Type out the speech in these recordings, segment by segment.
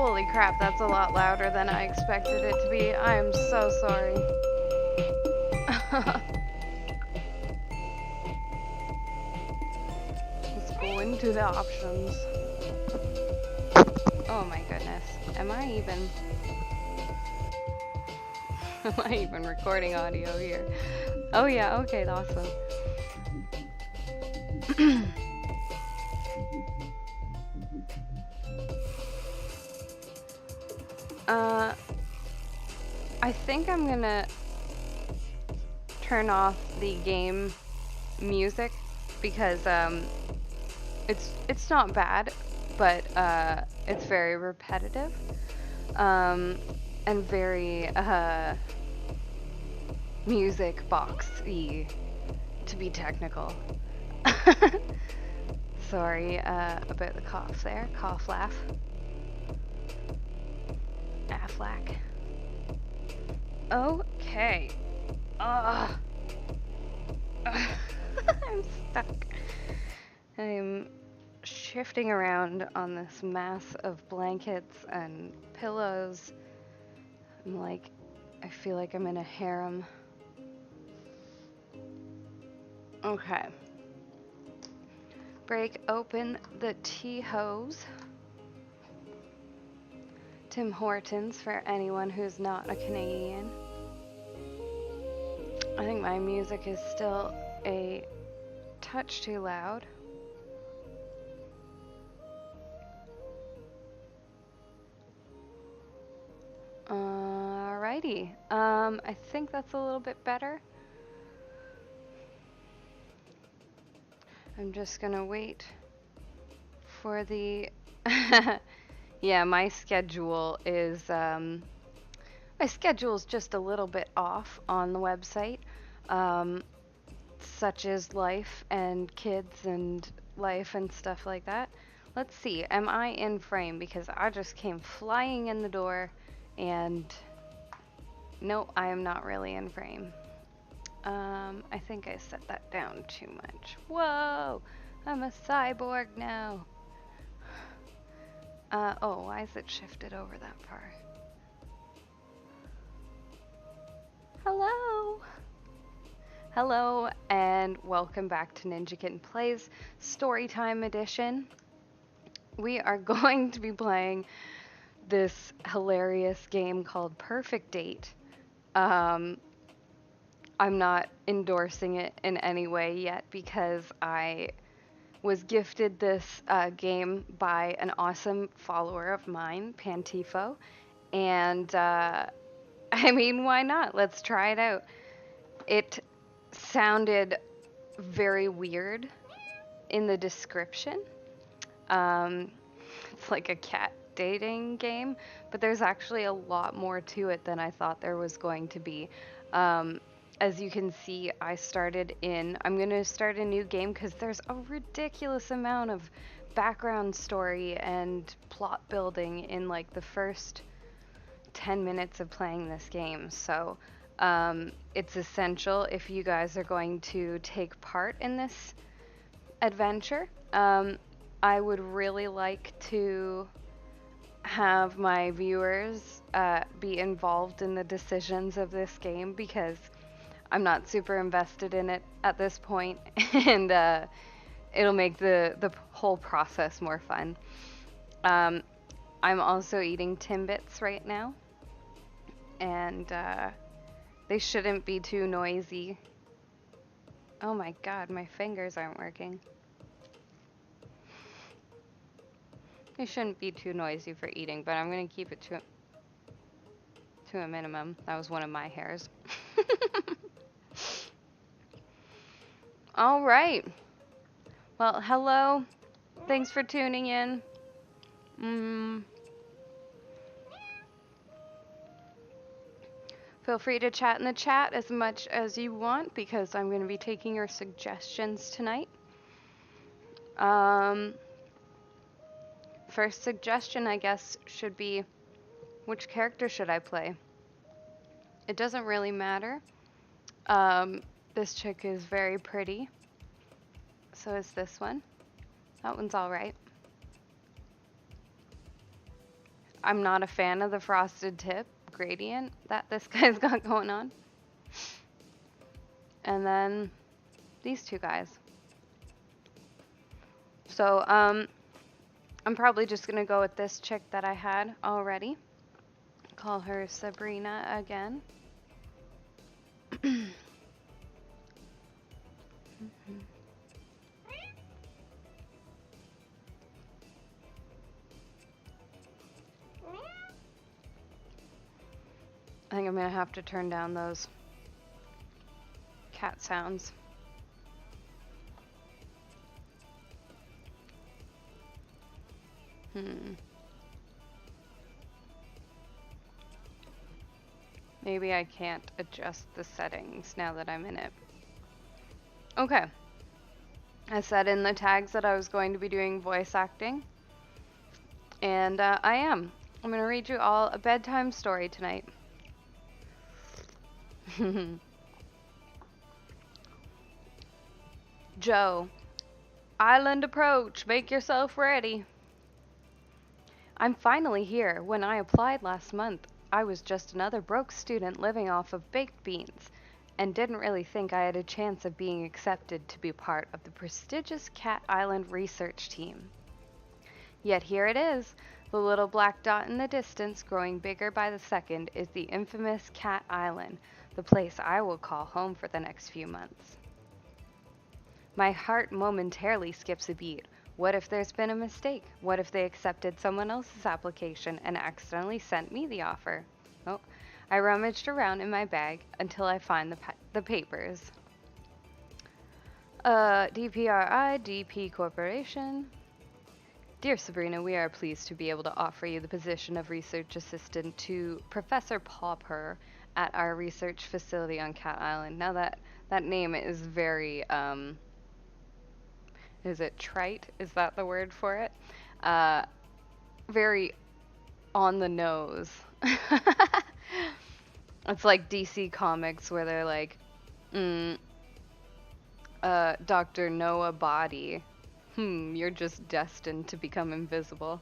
Holy crap, that's a lot louder than I expected it to be. I am so sorry. Let's go into the options. Oh my goodness. Am I even recording audio here? Oh yeah, okay, awesome. I think I'm gonna turn off the game music because it's not bad, but it's very repetitive and very music box-y, to be technical. Sorry about the cough there. Cough laugh. Affleck. Okay. I'm stuck. I'm shifting around on this mass of blankets and pillows. I feel like I'm in a harem. Okay. Break open the tea hose. Tim Hortons for anyone who's not a Canadian. I think my music is still a touch too loud. Alrighty. I think that's a little bit better. I'm just gonna wait for the yeah, my schedule is just a little bit off on the website. Such as life and kids and life and stuff like that. Let's see, am I in frame? Because I just came flying in the door and no, I am not really in frame. I think I set that down too much. Whoa, I'm a cyborg now. Oh, why is it shifted over that far? Hello! Hello, and welcome back to Ninja Kitten Plays Storytime Edition. We are going to be playing this hilarious game called Purrfect Date. I'm not endorsing it in any way yet because I was gifted this game by an awesome follower of mine, Pantifo, and I mean, why not? Let's try it out. It sounded very weird in the description. It's like a cat dating game, but there's actually a lot more to it than I thought there was going to be. As you can see, I'm going to start a new game because there's a ridiculous amount of background story and plot building in like the first 10 minutes of playing this game. So it's essential if you guys are going to take part in this adventure. I would really like to have my viewers be involved in the decisions of this game because I'm not super invested in it at this point, and it'll make the whole process more fun. I'm also eating Timbits right now, and they shouldn't be too noisy. Oh my god, my fingers aren't working. They shouldn't be too noisy for eating, but I'm going to keep it to a minimum. That was one of my hairs. All right. Well, hello. Thanks for tuning in. Feel free to chat in the chat as much as you want because I'm going to be taking your suggestions tonight. First suggestion, I guess, should be which character should I play? It doesn't really matter. This chick is very pretty. So is this one. That one's alright. I'm not a fan of the frosted tip gradient that this guy's got going on. And then these two guys. So, I'm probably just gonna go with this chick that I had already. Call her Sabrina again. I think I'm gonna have to turn down those cat sounds. Maybe I can't adjust the settings now that I'm in it. Okay. I said in the tags that I was going to be doing voice acting. And I am. I'm going to read you all a bedtime story tonight. Joe. Island approach. Make yourself ready. I'm finally here. When I applied last month, I was just another broke student living off of baked beans, and didn't really think I had a chance of being accepted to be part of the prestigious Cat Island research team. Yet here it is. The little black dot in the distance, growing bigger by the second, is the infamous Cat Island, the place I will call home for the next few months. My heart momentarily skips a beat. What if there's been a mistake? What if they accepted someone else's application and accidentally sent me the offer? Oh, I rummaged around in my bag until I find the papers. DPRI, DP Corporation. Dear Sabrina, we are pleased to be able to offer you the position of research assistant to Professor Popper at our research facility on Cat Island. Now that name is very, is it trite? Is that the word for it? Very on the nose. It's like DC Comics where they're like, Dr. Noah Body. You're just destined to become invisible.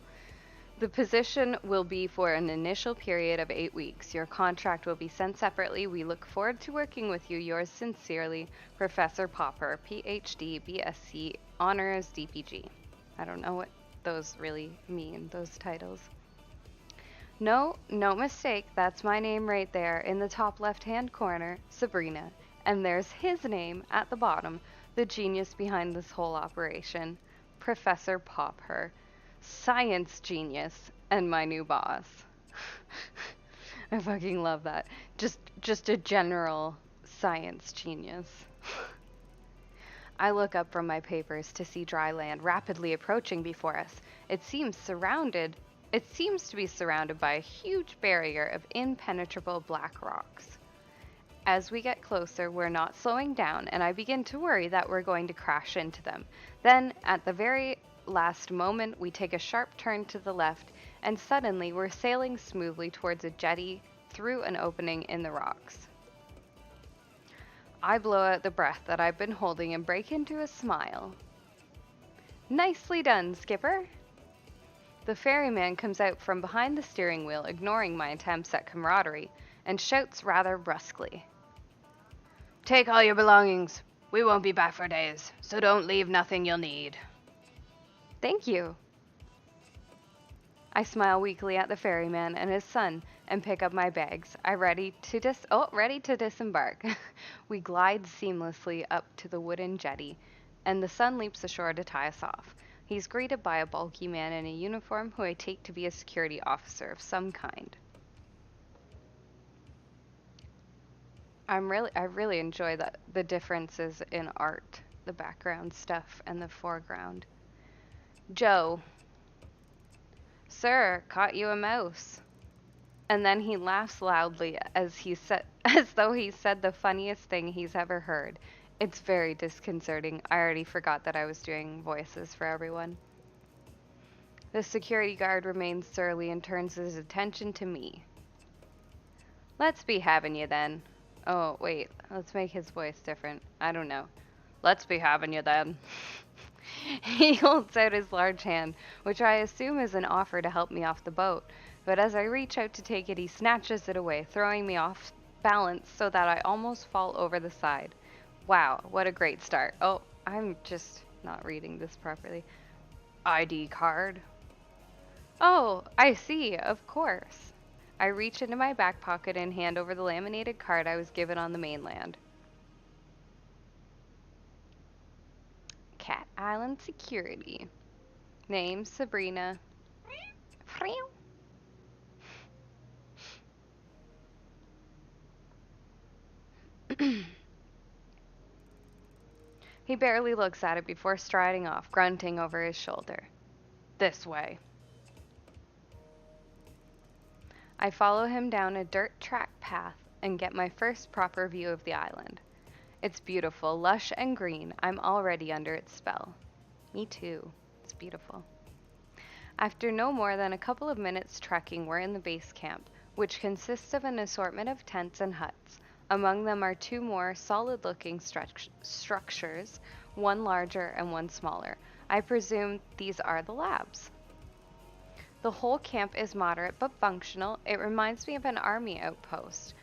The position will be for an initial period of 8 weeks. Your contract will be sent separately. We look forward to working with you. Yours sincerely, Professor Popper, PhD, BSc, Honors, DPG. I don't know what those really mean, those titles. No mistake. That's my name right there in the top left-hand corner, Sabrina. And there's his name at the bottom, the genius behind this whole operation, Professor Popper. Science genius and my new boss. I fucking love that. Just a general science genius. I look up from my papers to see dry land rapidly approaching before us. It seems to be surrounded by a huge barrier of impenetrable black rocks. As we get closer, we're not slowing down, and I begin to worry that we're going to crash into them. Then, at the very last moment, we take a sharp turn to the left, and suddenly we're sailing smoothly towards a jetty through an opening in the rocks. I blow out the breath that I've been holding and break into a smile. Nicely done, Skipper. The ferryman comes out from behind the steering wheel, ignoring my attempts at camaraderie, and shouts rather brusquely. Take all your belongings. We won't be back for days, so don't leave nothing you'll need. Thank you. I smile weakly at the ferryman and his son and pick up my bags. ready to disembark. We glide seamlessly up to the wooden jetty, and the son leaps ashore to tie us off. He's greeted by a bulky man in a uniform who I take to be a security officer of some kind. I really enjoy the differences in art, the background stuff and the foreground. Joe. Sir, caught you a mouse. And then he laughs loudly as though he said the funniest thing he's ever heard. It's very disconcerting. I already forgot that I was doing voices for everyone. The security guard remains surly and turns his attention to me. Let's be having you then. Oh, wait. Let's make his voice different. I don't know. Let's be having you then. He holds out his large hand, which I assume is an offer to help me off the boat. But as I reach out to take it, he snatches it away, throwing me off balance so that I almost fall over the side. Wow, what a great start. Oh, I'm just not reading this properly. ID card. Oh, I see, of course. I reach into my back pocket and hand over the laminated card I was given on the mainland. Cat Island Security. Name Sabrina. He barely looks at it before striding off, grunting over his shoulder. This way. I follow him down a dirt track path and get my first proper view of the island. It's beautiful, lush and green. I'm already under its spell. Me too. It's beautiful. After no more than a couple of minutes trekking, we're in the base camp, which consists of an assortment of tents and huts. Among them are two more solid-looking structures, one larger and one smaller. I presume these are the labs. The whole camp is moderate but functional. It reminds me of an army outpost.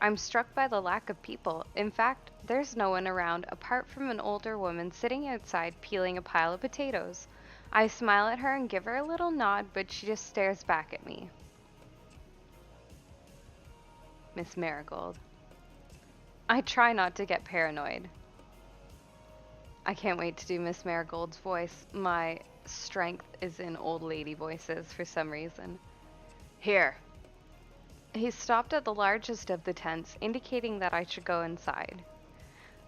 I'm struck by the lack of people. In fact, there's no one around apart from an older woman sitting outside peeling a pile of potatoes. I smile at her and give her a little nod, but she just stares back at me. Miss Marigold. I try not to get paranoid. I can't wait to do Miss Marigold's voice. My strength is in old lady voices for some reason. Here. He stopped at the largest of the tents, indicating that I should go inside.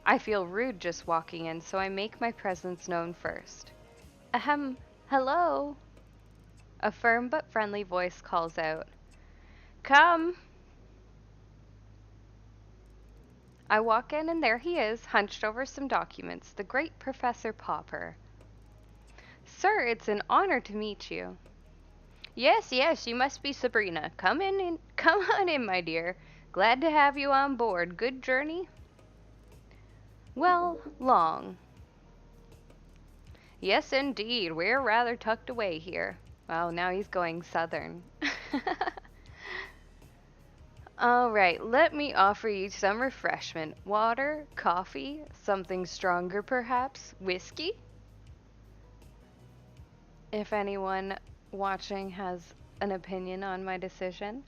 I feel rude just walking in, so I make my presence known first. Ahem, hello. A firm but friendly voice calls out. Come. I walk in and there he is, hunched over some documents, the great Professor Popper. Sir, it's an honor to meet you. Yes, yes, you must be Sabrina. Come come on in, my dear. Glad to have you on board. Good journey? Well, long. Yes, indeed. We're rather tucked away here. Well, now he's going southern. All right, let me offer you some refreshment. Water, coffee, something stronger perhaps, whiskey? If anyone watching has an opinion on my decision,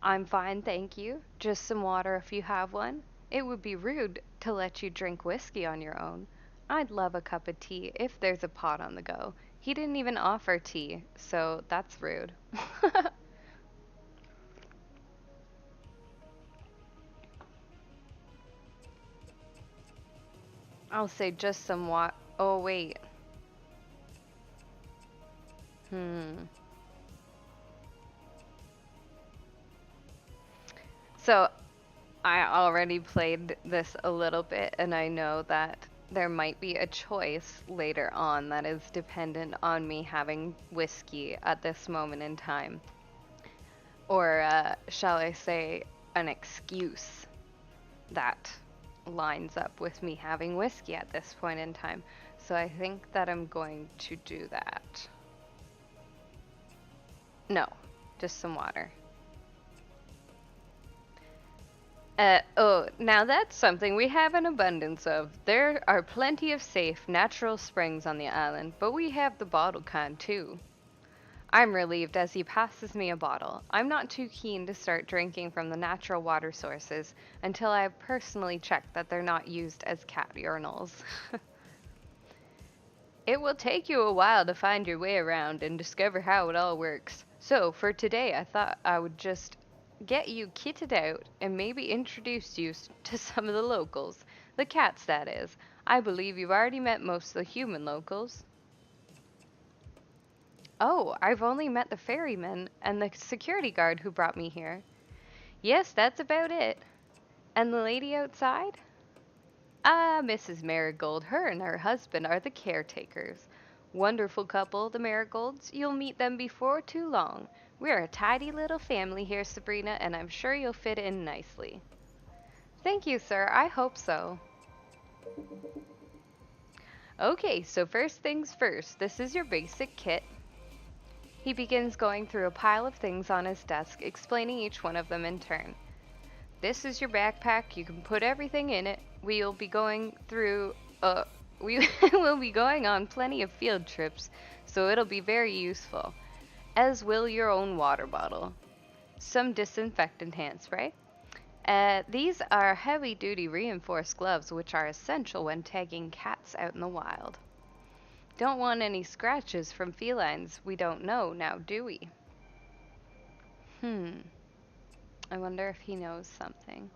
I'm fine, thank you. Just some water if you have one. It would be rude to let you drink whiskey on your own. I'd love a cup of tea if there's a pot on the go. He didn't even offer tea, so that's rude. I'll say just some Oh, wait. So, I already played this a little bit, and I know that there might be a choice later on that is dependent on me having whiskey at this moment in time. Or, shall I say, an excuse that lines up with me having whiskey at this point in time. So I think that I'm going to do that. No, just some water. Oh, now that's something we have an abundance of. There are plenty of safe, natural springs on the island, but we have the bottle kind too. I'm relieved as he passes me a bottle. I'm not too keen to start drinking from the natural water sources until I have personally checked that they're not used as cat urinals. It will take you a while to find your way around and discover how it all works. So, for today, I thought I would just get you kitted out and maybe introduce you to some of the locals. The cats, that is. I believe you've already met most of the human locals. Oh, I've only met the ferryman and the security guard who brought me here. Yes, that's about it. And the lady outside? Ah, Mrs. Marigold. Her and her husband are the caretakers. Wonderful couple, the Marigolds. You'll meet them before too long. We're a tidy little family here, Sabrina, and I'm sure you'll fit in nicely. Thank you, sir. I hope so. Okay, so first things first, this is your basic kit. He begins going through a pile of things on his desk, explaining each one of them in turn. This is your backpack. You can put everything in it. We'll be going through we will be going on plenty of field trips, so it'll be very useful. As will your own water bottle. Some disinfectant hand spray. These are heavy-duty reinforced gloves which are essential when tagging cats out in the wild. Don't want any scratches from felines we don't know now, do we? Hmm. I wonder if he knows something.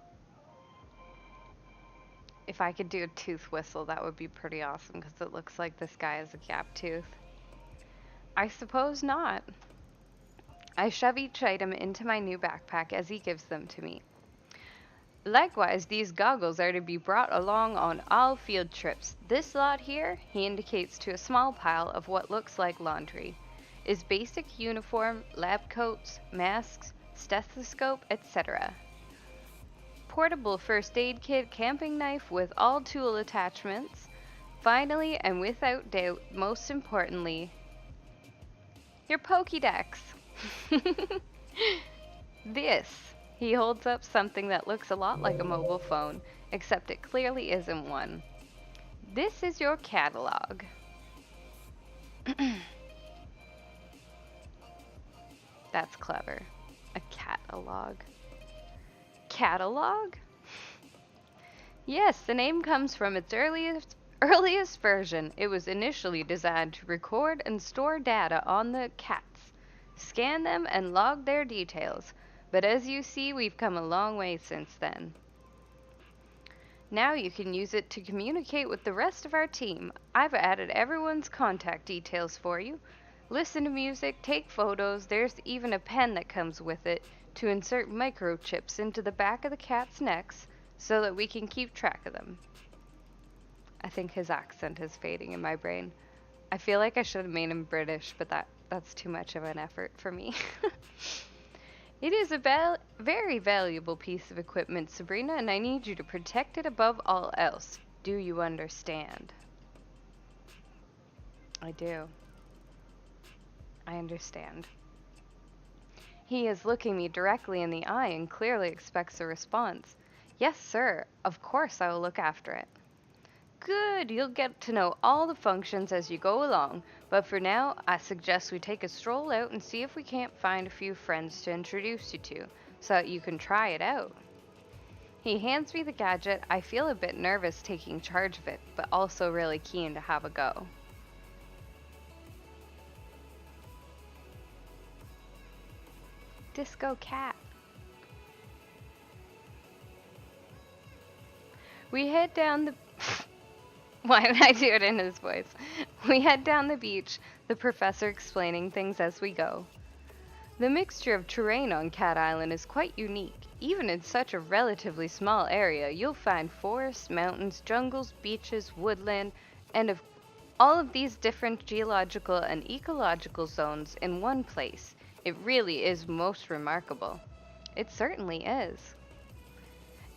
If I could do a tooth whistle, that would be pretty awesome because it looks like this guy has a gap tooth. I suppose not. I shove each item into my new backpack as he gives them to me. Likewise, these goggles are to be brought along on all field trips. This lot here, he indicates to a small pile of what looks like laundry, is basic uniform, lab coats, masks, stethoscope, etc. Portable first aid kit, camping knife with all tool attachments. Finally, and without doubt, most importantly, your Pokédex. This. He holds up something that looks a lot like a mobile phone, except it clearly isn't one. This is your catalog. That's clever. A catalog. Catalog? Yes, the name comes from its earliest version. It was initially designed to record and store data on the cats, scan them, and log their details. But as you see, we've come a long way since then. Now you can use it to communicate with the rest of our team. I've added everyone's contact details for you. Listen to music, take photos. There's even a pen that comes with it to insert microchips into the back of the cat's necks so that we can keep track of them. I think his accent is fading in my brain. I feel like I should have made him British, but that's too much of an effort for me. It is a very valuable piece of equipment, Sabrina, and I need you to protect it above all else. Do you understand? I do. I understand. He is looking me directly in the eye and clearly expects a response. Yes, sir. Of course I will look after it. Good, you'll get to know all the functions as you go along, but for now, I suggest we take a stroll out and see if we can't find a few friends to introduce you to, so that you can try it out. He hands me the gadget. I feel a bit nervous taking charge of it, but also really keen to have a go. Disco cat. We head down the... Why would I do it in his voice? We head down the beach, the professor explaining things as we go. The mixture of terrain on Cat Island is quite unique. Even in such a relatively small area, you'll find forests, mountains, jungles, beaches, woodland, and all of these different geological and ecological zones in one place. It really is most remarkable. It certainly is.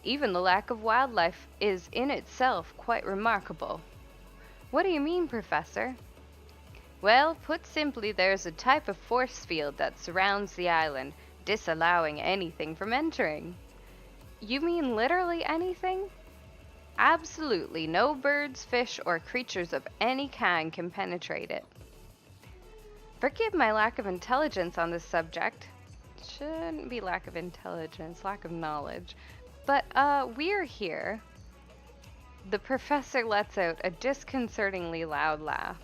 Even the lack of wildlife is in itself quite remarkable. What do you mean, Professor? Well, put simply, there's a type of force field that surrounds the island, disallowing anything from entering. You mean literally anything? Absolutely, no birds, fish, or creatures of any kind can penetrate it. Forgive my lack of intelligence on this subject. Shouldn't be lack of intelligence, lack of knowledge. But, we're here. The professor lets out a disconcertingly loud laugh.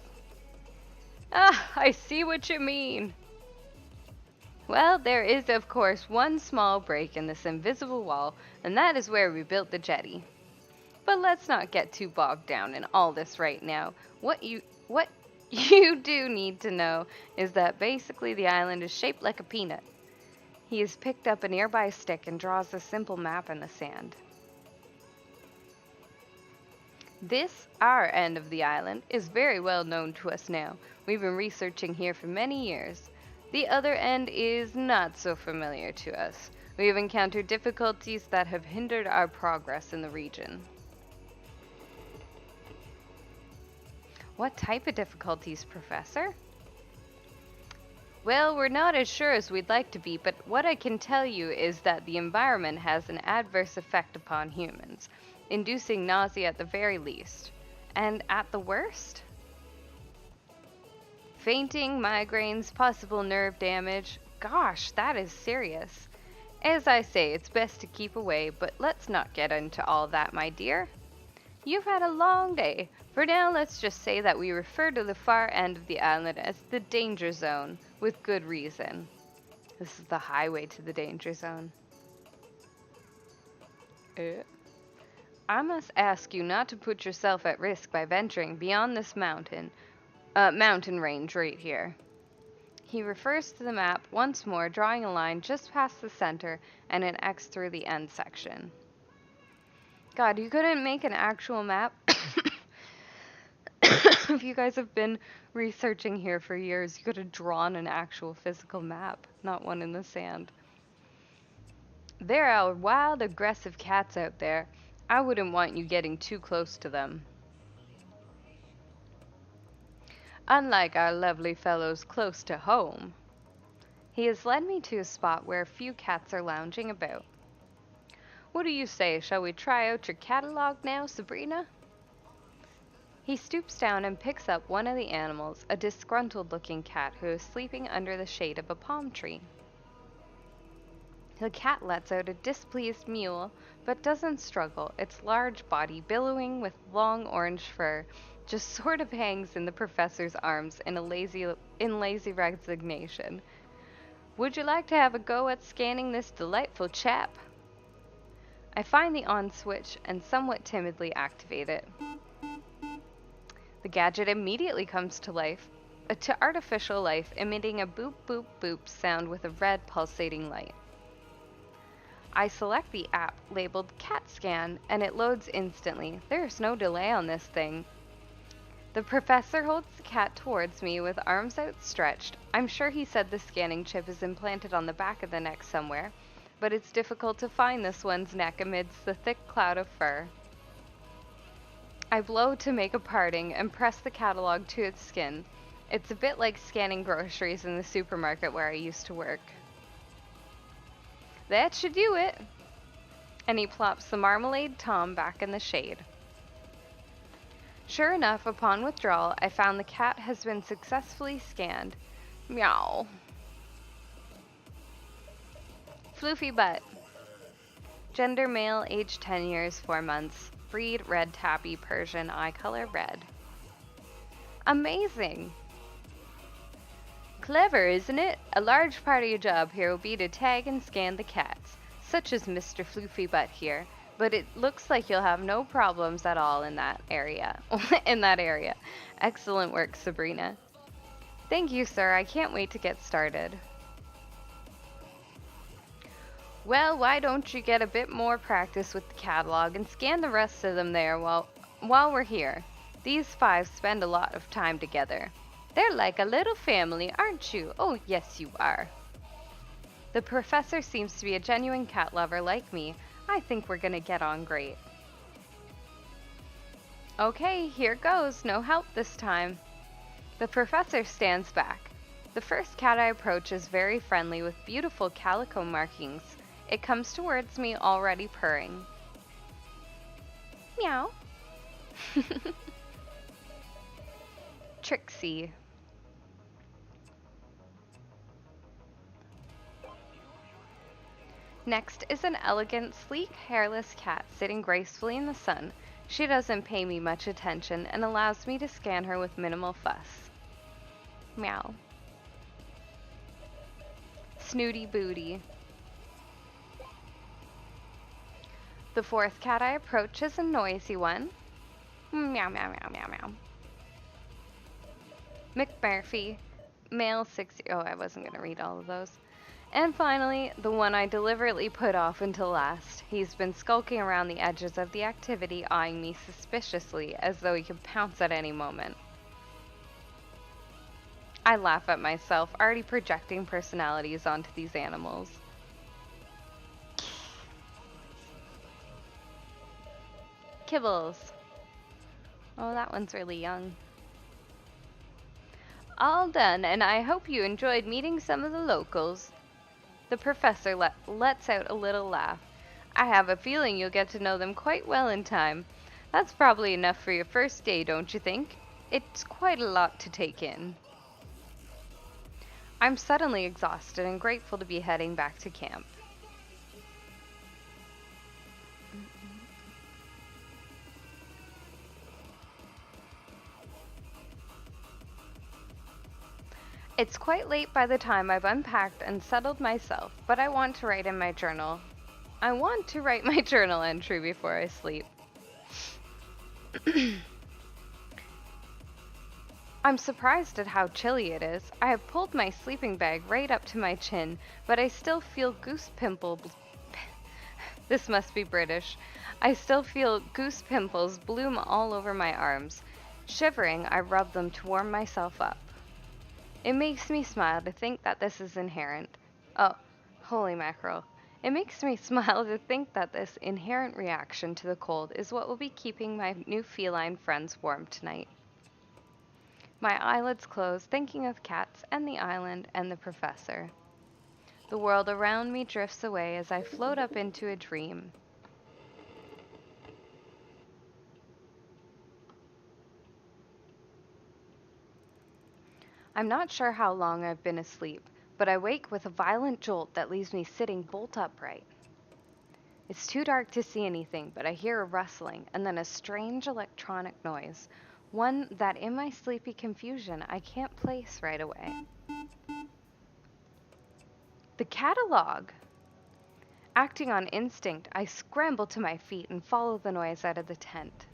Ah, I see what you mean. Well, there is, of course, one small break in this invisible wall, and that is where we built the jetty. But let's not get too bogged down in all this right now. What you do need to know is that basically the island is shaped like a peanut. He has picked up a nearby stick and draws a simple map in the sand. This, our end of the island, is very well known to us now. We've been researching here for many years. The other end is not so familiar to us. We have encountered difficulties that have hindered our progress in the region. What type of difficulties, Professor? Well, we're not as sure as we'd like to be, but what I can tell you is that the environment has an adverse effect upon humans, inducing nausea at the very least. And at the worst? Fainting, migraines, possible nerve damage. Gosh, that is serious. As I say, it's best to keep away, but let's not get into all that, my dear. You've had a long day. For now, let's just say that we refer to the far end of the island as the danger zone, with good reason. This is the highway to the danger zone. I must ask you not to put yourself at risk by venturing beyond this mountain range right here. He refers to the map once more, drawing a line just past the center and an X through the end section. God, you couldn't make an actual map? If you guys have been researching here for years, you could have drawn an actual physical map, not one in the sand. There are wild, aggressive cats out there. I wouldn't want you getting too close to them. Unlike our lovely fellows close to home. He has led me to a spot where a few cats are lounging about. What do you say? Shall we try out your catalog now, Sabrina? He stoops down and picks up one of the animals, a disgruntled-looking cat who is sleeping under the shade of a palm tree. The cat lets out a displeased mew, but doesn't struggle. Its large body, billowing with long orange fur, just sort of hangs in the professor's arms in lazy resignation. Would you like to have a go at scanning this delightful chap? I find the on switch and somewhat timidly activate it. The gadget immediately comes to artificial life, emitting a boop boop boop sound with a red pulsating light. I select the app labeled Cat Scan, and it loads instantly. There's no delay on this thing. The professor holds the cat towards me with arms outstretched. I'm sure he said the scanning chip is implanted on the back of the neck somewhere, but it's difficult to find this one's neck amidst the thick cloud of fur. I blow to make a parting and press the catalog to its skin. It's a bit like scanning groceries in the supermarket where I used to work. That should do it. And he plops the Marmalade Tom back in the shade. Sure enough, upon withdrawal, I found the cat has been successfully scanned. Meow. Floofy butt. Gender male, age 10 years, 4 months. Breed red tabby Persian, eye color red. Amazing! Clever, isn't it? A large part of your job here will be to tag and scan the cats, such as Mr. Floofy Butt here, but it looks like you'll have no problems at all in that area. Excellent work, Sabrina. Thank you, sir. I can't wait to get started. Well, why don't you get a bit more practice with the catalog and scan the rest of them there while we're here. These 5 spend a lot of time together. They're like a little family, aren't you? Oh, yes, you are. The professor seems to be a genuine cat lover like me. I think we're gonna get on great. Okay, here goes. No help this time. The professor stands back. The first cat I approach is very friendly with beautiful calico markings. It comes towards me already purring. Meow. Trixie. Next is an elegant, sleek, hairless cat sitting gracefully in the sun. She doesn't pay me much attention and allows me to scan her with minimal fuss. Meow. Snooty Booty. The fourth cat I approach is a noisy one. Meow, meow, meow, meow, meow. McMurphy, male 60. Oh, I wasn't going to read all of those. And finally, the one I deliberately put off until last. He's been skulking around the edges of the activity, eyeing me suspiciously as though he could pounce at any moment. I laugh at myself, already projecting personalities onto these animals. Kibbles. Oh, that one's really young. all done, and I hope you enjoyed meeting some of the locals. The professor lets out a little laugh. I have a feeling you'll get to know them quite well in time. That's probably enough for your first day, don't you think? It's quite a lot to take in. I'm suddenly exhausted and grateful to be heading back to camp. It's quite late by the time I've unpacked and settled myself, but I want to write in my journal. I want to write my journal entry before I sleep. I'm surprised at how chilly it is. I have pulled my sleeping bag right up to my chin, but I still feel goose pimples. This must be British. I still feel goose pimples bloom all over my arms. Shivering, I rub them to warm myself up. It makes me smile to think that this is inherent. Oh, holy mackerel. It makes me smile to think that this inherent reaction to the cold is what will be keeping my new feline friends warm tonight. My eyelids close, thinking of cats and the island and the professor. The world around me drifts away as I float up into a dream. I'm not sure how long I've been asleep, but I wake with a violent jolt that leaves me sitting bolt upright. It's too dark to see anything, but I hear a rustling and then a strange electronic noise, one that in my sleepy confusion I can't place right away. The catalog! Acting on instinct, I scramble to my feet and follow the noise out of the tent.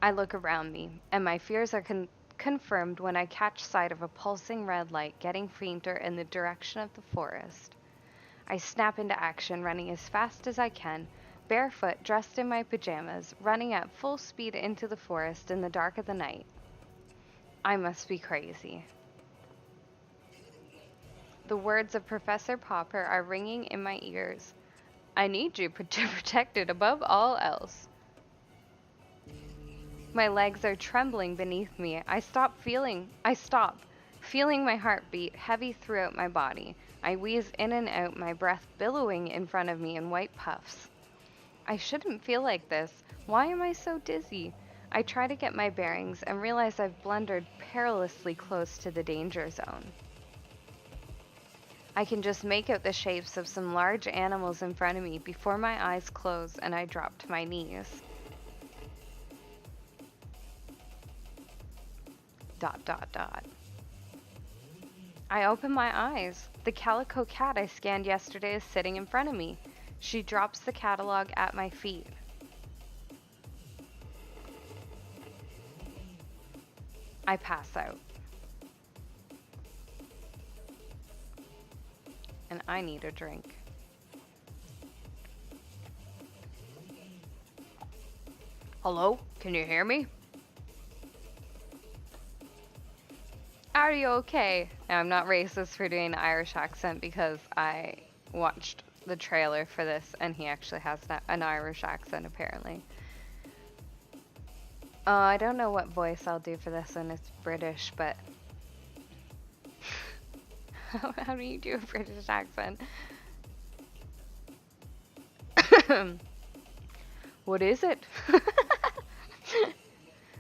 I look around me, and my fears are confirmed when I catch sight of a pulsing red light getting fainter in the direction of the forest. I snap into action, running as fast as I can, barefoot, dressed in my pajamas, running at full speed into the forest in the dark of the night. I must be crazy. The words of Professor Popper are ringing in my ears. I need you to protect it above all else. My legs are trembling beneath me. I stop, feeling my heartbeat heavy throughout my body. I wheeze in and out, my breath billowing in front of me in white puffs. I shouldn't feel like this. Why am I so dizzy? I try to get my bearings and realize I've blundered perilously close to the danger zone. I can just make out the shapes of some large animals in front of me before my eyes close and I drop to my knees. ... I open my eyes. The calico cat I scanned yesterday is sitting in front of me. She drops the catalog at my feet. I pass out. And I need a drink. Hello? Can you hear me? Are you okay? Now, I'm not racist for doing an Irish accent because I watched the trailer for this and he actually has an Irish accent apparently. I don't know what voice I'll do for this one. It's British, but how do you do a British accent? What is it?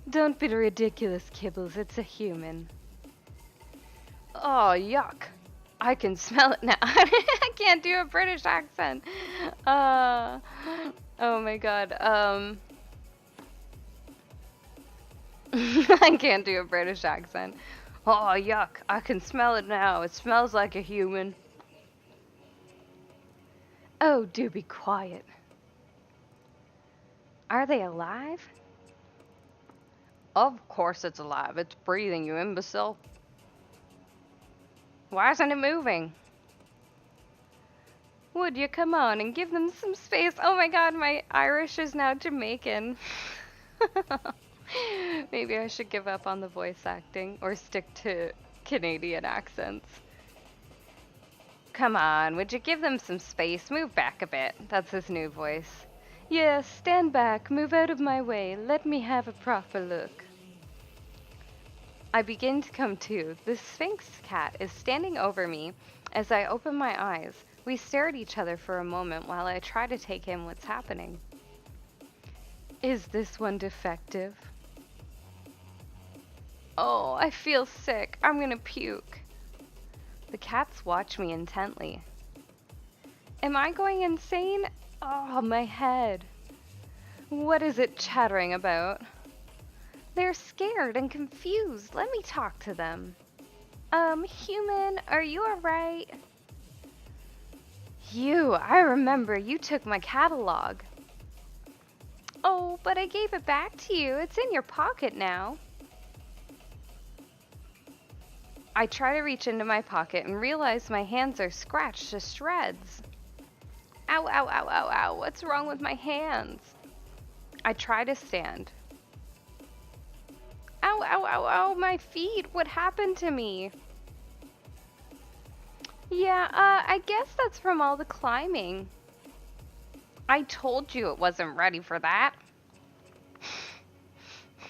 Don't be ridiculous, Kibbles. It's a human. Oh, yuck. I can smell it now. I can't do a British accent. Oh my god. I can't do a British accent. Oh, yuck. I can smell it now. It smells like a human. Oh, do be quiet. Are they alive? Of course it's alive. It's breathing, you imbecile. Why isn't it moving? Would you come on and give them some space? Oh my god, my Irish is now Jamaican. Maybe I should give up on the voice acting or stick to Canadian accents. Come on, would you give them some space? Move back a bit. That's his new voice. Yes, stand back. Move out of my way. Let me have a proper look. I begin to come to. The Sphinx cat is standing over me as I open my eyes. We stare at each other for a moment while I try to take in what's happening. Is this one defective? Oh, I feel sick. I'm gonna puke. The cats watch me intently. Am I going insane? Oh, my head. What is it chattering about? They're scared and confused. Let me talk to them. Human, are you alright? I remember you took my catalog. Oh, but I gave it back to you. It's in your pocket now. I try to reach into my pocket and realize my hands are scratched to shreds. Ow, ow, ow, ow, ow. What's wrong with my hands? I try to stand. Ow, ow, ow, ow, my feet. What happened to me? Yeah, I guess that's from all the climbing. I told you it wasn't ready for that.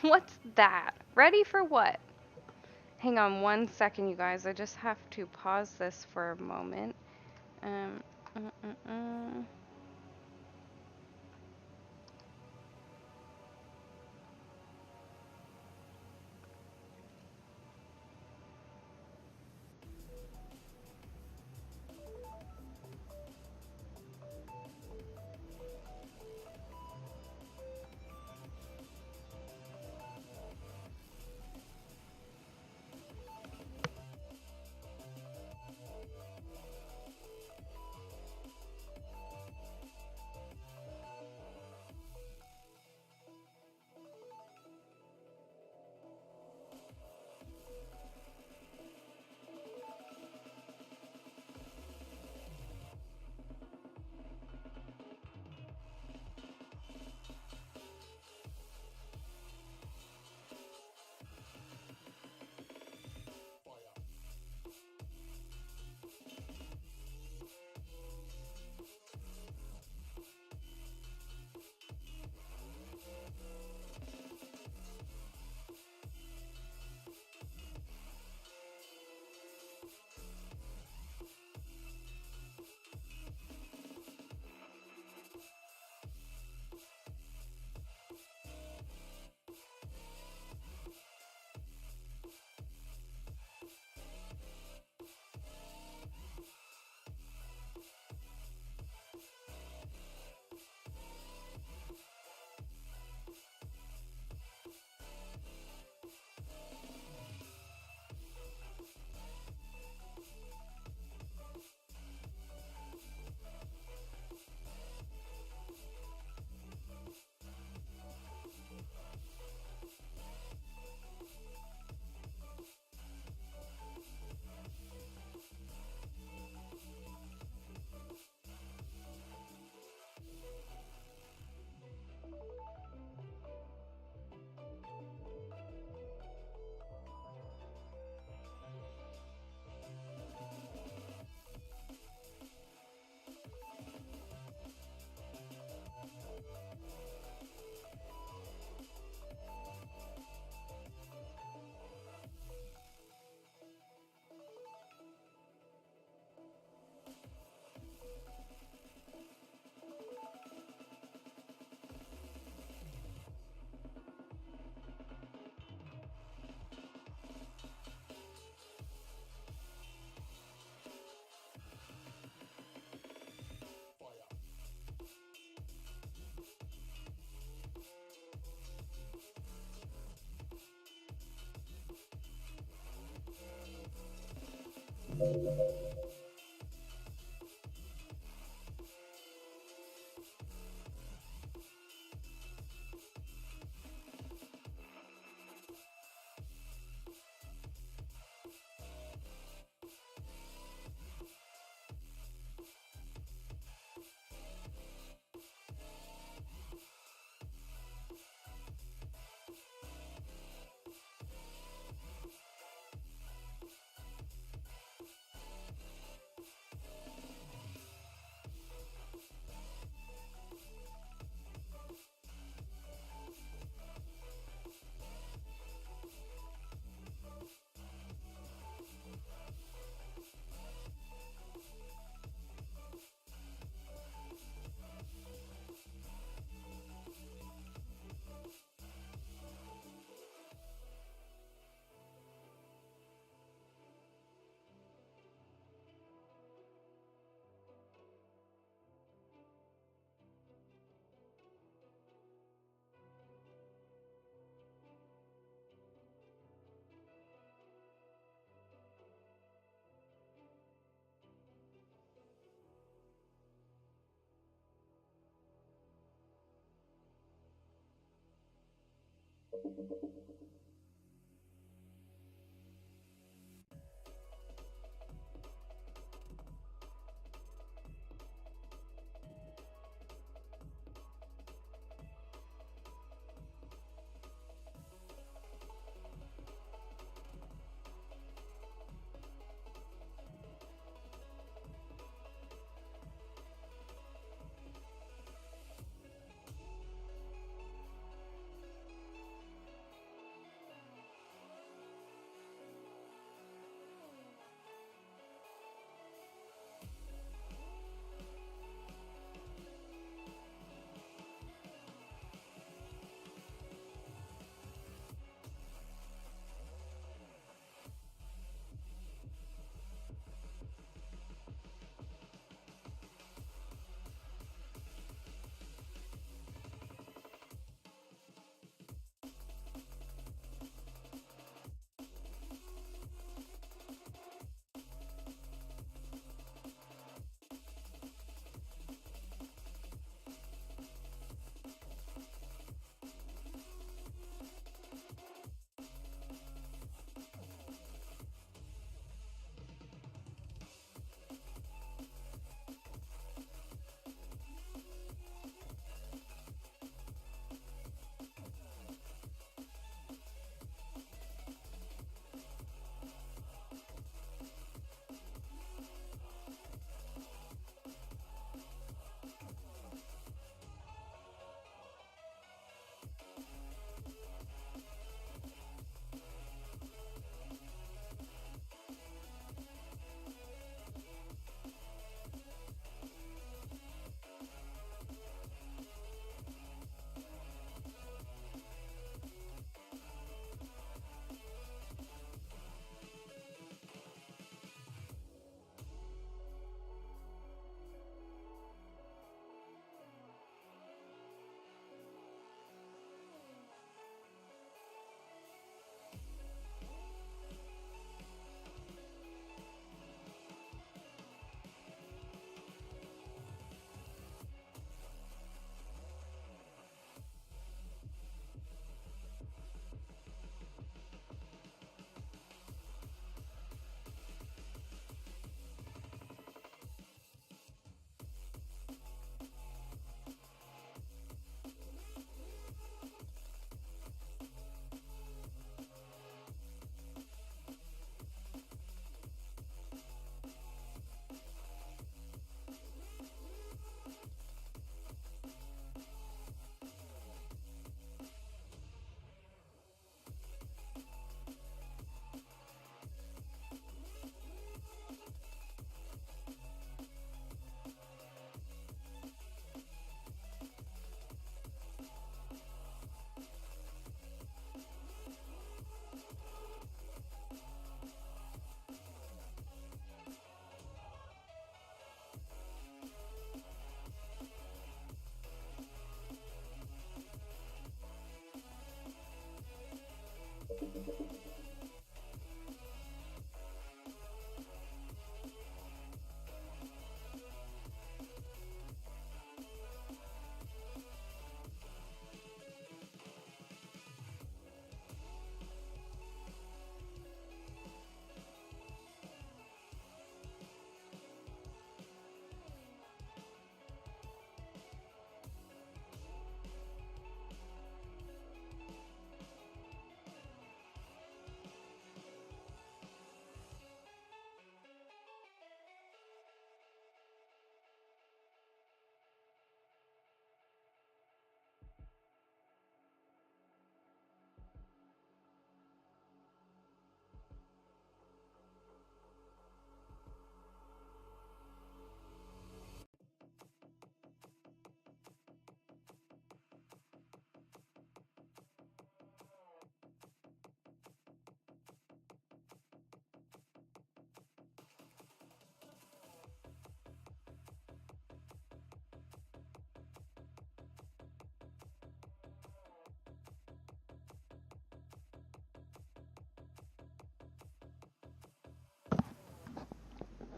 What's that? Ready for what? Hang on 1 second, you guys. I just have to pause this for a moment. Um, mm, mm, mm.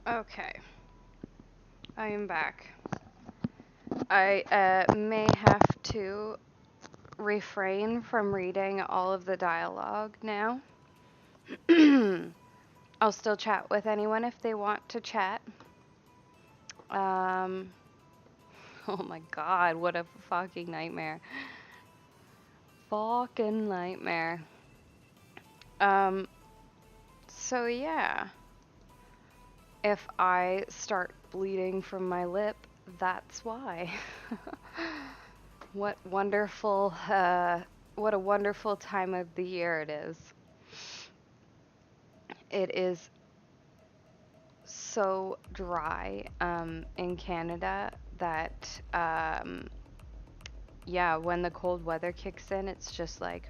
Okay, I am back. I may have to refrain from reading all of the dialogue now. I'll still chat with anyone if they want to chat. Um, oh my god, what a fucking nightmare. Fucking nightmare. So yeah. If I start bleeding from my lip, that's why. What wonderful, what a wonderful time of the year it is. It is so dry in Canada that, yeah, when the cold weather kicks in, it's just like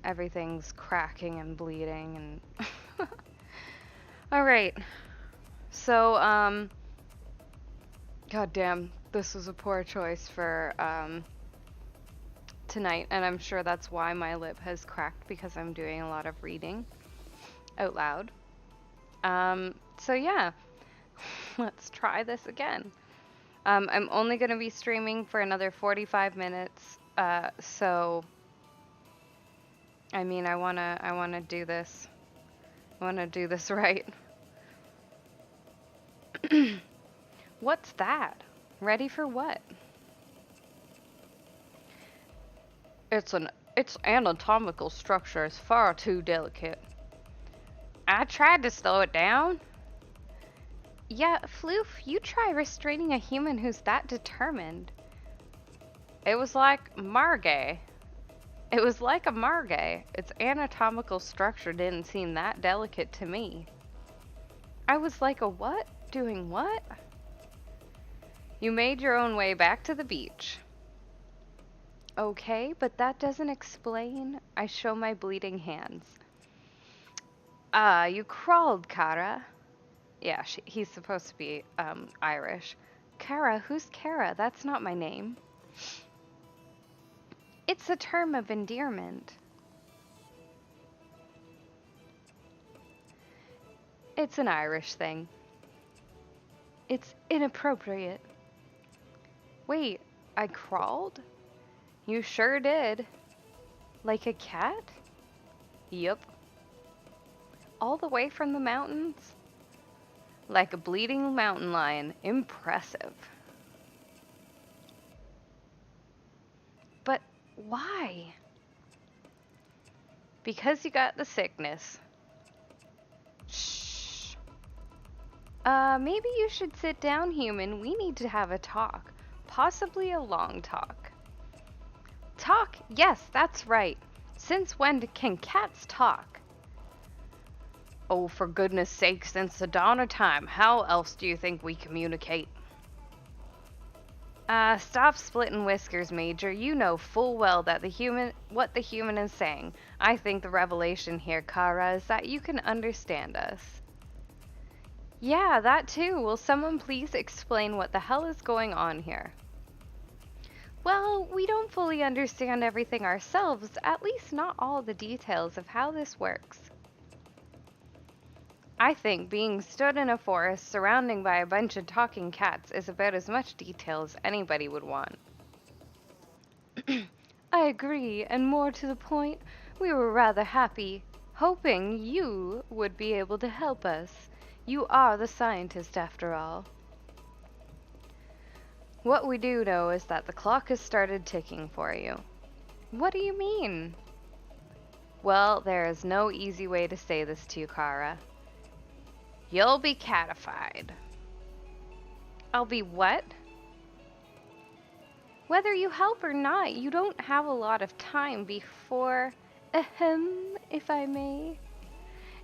everything's cracking and bleeding and all right. So, goddamn, this was a poor choice for tonight, and I'm sure that's why my lip has cracked because I'm doing a lot of reading out loud. So yeah, let's try this again. I'm only going to be streaming for another 45 minutes, so I mean, I wanna do this. I wanna do this right. What's that? Ready for what? Its anatomical structure is far too delicate. I tried to slow it down. Yeah, Floof, you try restraining a human who's that determined. It was like Margay. It was like a Margay. Its anatomical structure didn't seem that delicate to me. I was like a what? Doing what? You made your own way back to the beach. Okay, but that doesn't explain. I show my bleeding hands. You crawled, Kara. Yeah, he's supposed to be, Irish. Kara? Who's Kara? That's not my name. It's a term of endearment. It's an Irish thing. It's inappropriate. Wait, I crawled? You sure did. Like a cat? Yup. All the way from the mountains? Like a bleeding mountain lion. Impressive. But why? Because you got the sickness. Shh. Maybe you should sit down, human. We need to have a talk. Possibly a long talk. Talk? Yes, that's right. Since when can cats talk? Oh, for goodness sake, since the dawn of time, how else do you think we communicate? Stop splitting whiskers, Major. You know full well that what the human is saying. I think the revelation here, Kara, is that you can understand us. Yeah, that too. Will someone please explain what the hell is going on here? Well, we don't fully understand everything ourselves, at least not all the details of how this works. I think being stood in a forest surrounding by a bunch of talking cats is about as much detail as anybody would want. I agree, and more to the point, we were rather happy, hoping you would be able to help us. You are the scientist, after all. What we do know is that the clock has started ticking for you. What do you mean? Well, there is no easy way to say this to you, Kara. You'll be catified. I'll be what? Whether you help or not, you don't have a lot of time before, if I may.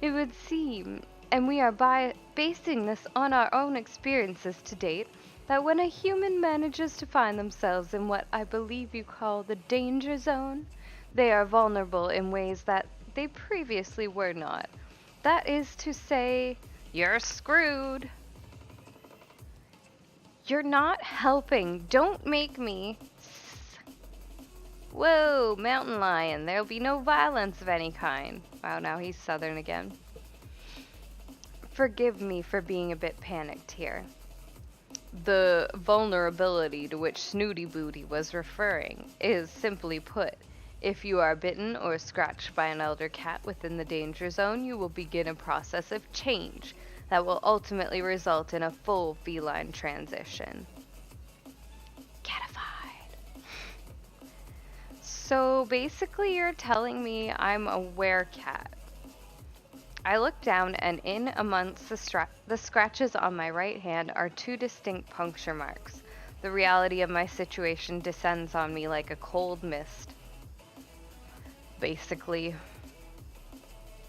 It would seem, and we are basing this on our own experiences to date, that when a human manages to find themselves in what I believe you call the danger zone, they are vulnerable in ways that they previously were not. That is to say, you're screwed. You're not helping. Don't make me. Whoa, mountain lion. There'll be no violence of any kind. Wow, now he's southern again. Forgive me for being a bit panicked here. The vulnerability to which Snooty Booty was referring is, simply put, if you are bitten or scratched by an elder cat within the danger zone, you will begin a process of change that will ultimately result in a full feline transition. Catified. So basically you're telling me I'm a werecat. I look down, and in amongst the scratches on my right hand are two distinct puncture marks. The reality of my situation descends on me like a cold mist. Basically,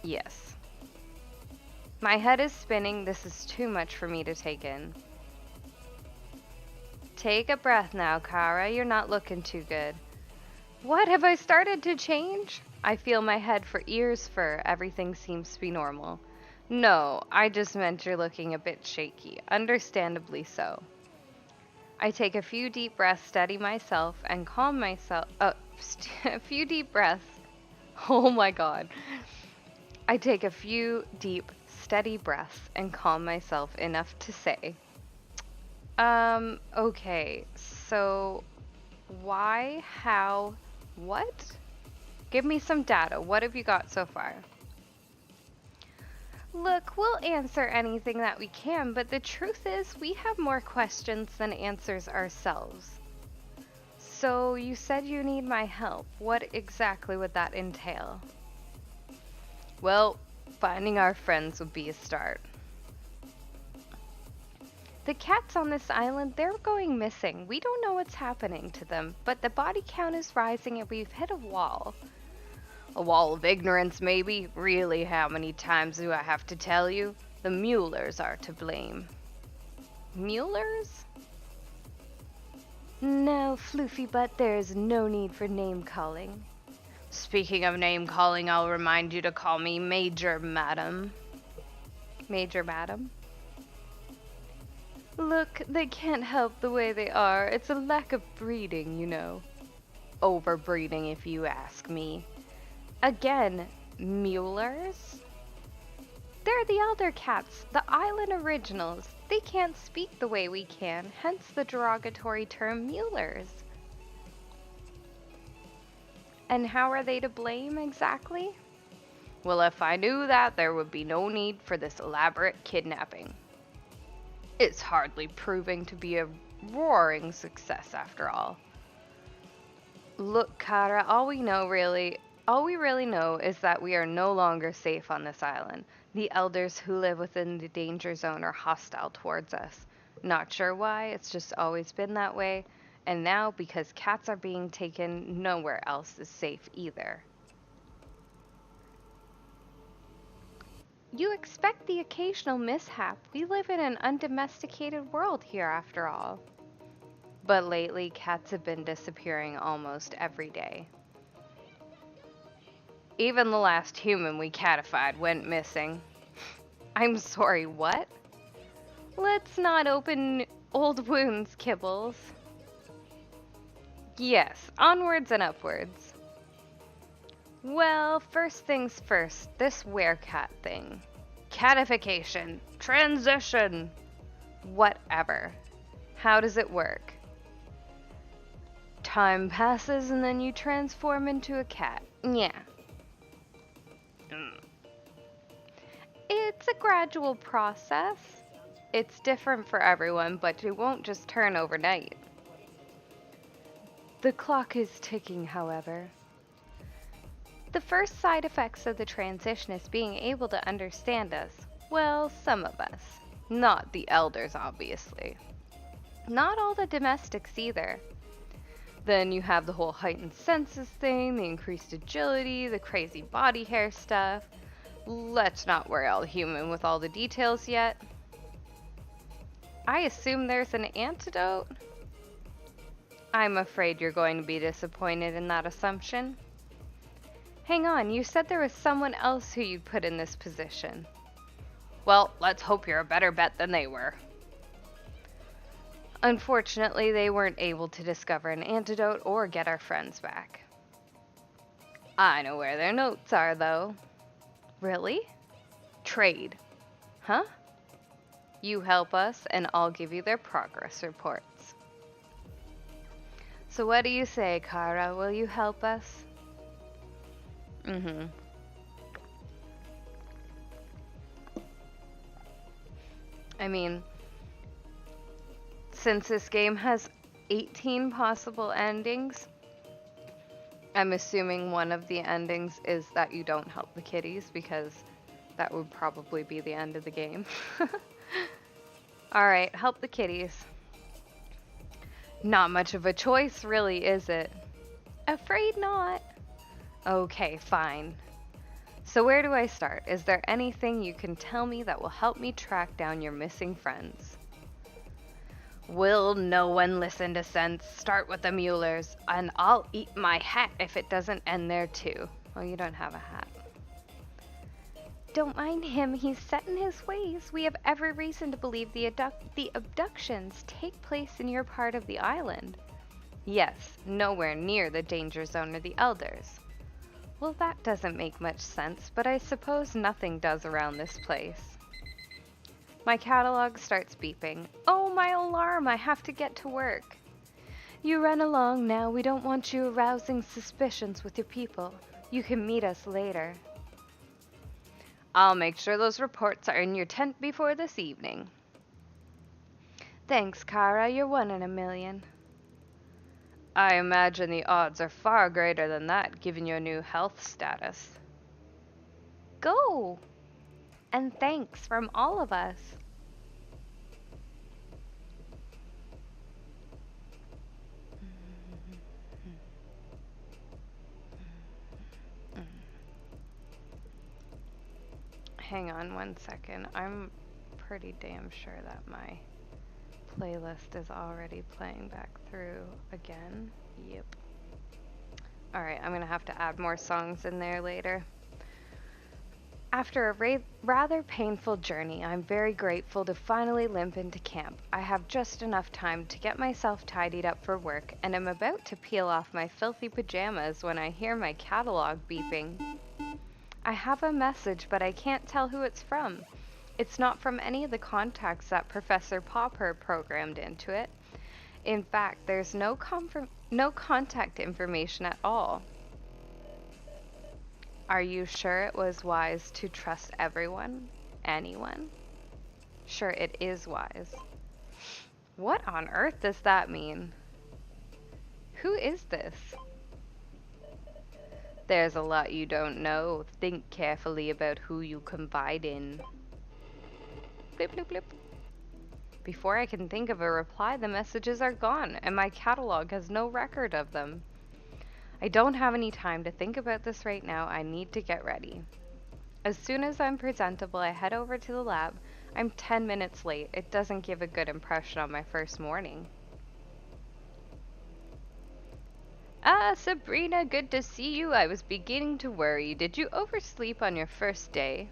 yes. My head is spinning. This is too much for me to take in. Take a breath now, Kara. You're not looking too good. What? Have I started to change? I feel my head for ears fur. Everything seems to be normal. No, I just meant you're looking a bit shaky. Understandably so. I take a few deep breaths, steady myself, and calm myself. A few deep breaths. Oh my god. I take a few deep, steady breaths and calm myself enough to say, okay, so why, how, what? Give me some data. What have you got so far? Look, we'll answer anything that we can, but the truth is we have more questions than answers ourselves. So you said you need my help. What exactly would that entail? Well, finding our friends would be a start. The cats on this island, they're going missing. We don't know what's happening to them, but the body count is rising and we've hit a wall. A wall of ignorance, maybe? Really, how many times do I have to tell you? The Muellers are to blame. Muellers? No, Floofy Butt, there is no need for name-calling. Speaking of name-calling, I'll remind you to call me Major Madam. Major Madam? Look, they can't help the way they are. It's a lack of breeding, you know. Overbreeding, if you ask me. Again, Muellers? They're the elder cats, the island originals. They can't speak the way we can, hence the derogatory term Muellers. And how are they to blame exactly? Well, if I knew that, there would be no need for this elaborate kidnapping. It's hardly proving to be a roaring success after all. Look, Kara, all we really know is that we are no longer safe on this island. The elders who live within the danger zone are hostile towards us. Not sure why, it's just always been that way. And now, because cats are being taken, nowhere else is safe either. You expect the occasional mishap. We live in an undomesticated world here, after all. But lately, cats have been disappearing almost every day. Even the last human we catified went missing. I'm sorry, what? Let's not open old wounds, Kibbles. Yes, onwards and upwards. Well, first things first, this werecat thing. Catification. Transition. Whatever. How does it work? Time passes and then you transform into a cat. Yeah. It's a gradual process. It's different for everyone, but it won't just turn overnight. The clock is ticking, however. The first side effects of the transition is being able to understand us. Well, some of us. Not the elders, obviously. Not all the domestics either. Then you have the whole heightened senses thing, the increased agility, the crazy body hair stuff. Let's not worry all human with all the details yet. I assume there's an antidote? I'm afraid you're going to be disappointed in that assumption. Hang on, you said there was someone else who you'd put in this position. Well, let's hope you're a better bet than they were. Unfortunately, they weren't able to discover an antidote or get our friends back. I know where their notes are, though. Really? Trade. Huh? You help us, and I'll give you their progress reports. So what do you say, Kara? Will you help us? Mm-hmm. I mean, since this game has 18 possible endings, I'm assuming one of the endings is that you don't help the kitties, because that would probably be the end of the game. Alright, help the kitties. Not much of a choice, really, is it? Afraid not. Okay, fine. So where do I start? Is there anything you can tell me that will help me track down your missing friends? Will no one listen to sense? Start with the Muellers, and I'll eat my hat if it doesn't end there too. Well, you don't have a hat. Don't mind him, he's set in his ways. We have every reason to believe the abductions take place in your part of the island. Yes, nowhere near the danger zone or the elders. Well, that doesn't make much sense, but I suppose nothing does around this place. My catalog starts beeping. Oh, my alarm! I have to get to work. You run along now. We don't want you arousing suspicions with your people. You can meet us later. I'll make sure those reports are in your tent before this evening. Thanks, Kara. You're one in a million. I imagine the odds are far greater than that, given your new health status. Go! And thanks from all of us. Hang on one second. I'm pretty damn sure that my playlist is already playing back through again. Yep. Alright, I'm gonna have to add more songs in there later. After a rather painful journey, I'm very grateful to finally limp into camp. I have just enough time to get myself tidied up for work, and am about to peel off my filthy pajamas when I hear my catalog beeping. I have a message, but I can't tell who it's from. It's not from any of the contacts that Professor Popper programmed into it. In fact, there's no contact information at all. Are you sure it was wise to trust everyone? Anyone? Sure, it is wise. What on earth does that mean? Who is this? There's a lot you don't know. Think carefully about who you confide in. Blip, blip, blip. Before I can think of a reply, the messages are gone, and my catalog has no record of them. I don't have any time to think about this right now. I need to get ready. As soon as I'm presentable, I head over to the lab. I'm 10 minutes late. It doesn't give a good impression on my first morning. Ah, Sabrina, good to see you. I was beginning to worry. Did you oversleep on your first day?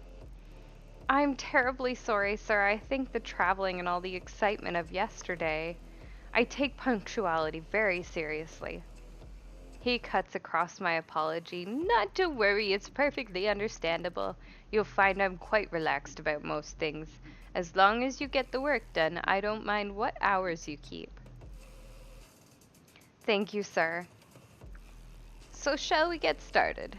I'm terribly sorry, sir. I think the traveling and all the excitement of yesterday. I take punctuality very seriously. He cuts across my apology. Not to worry, it's perfectly understandable. You'll find I'm quite relaxed about most things. As long as you get the work done, I don't mind what hours you keep. Thank you, sir. So shall we get started?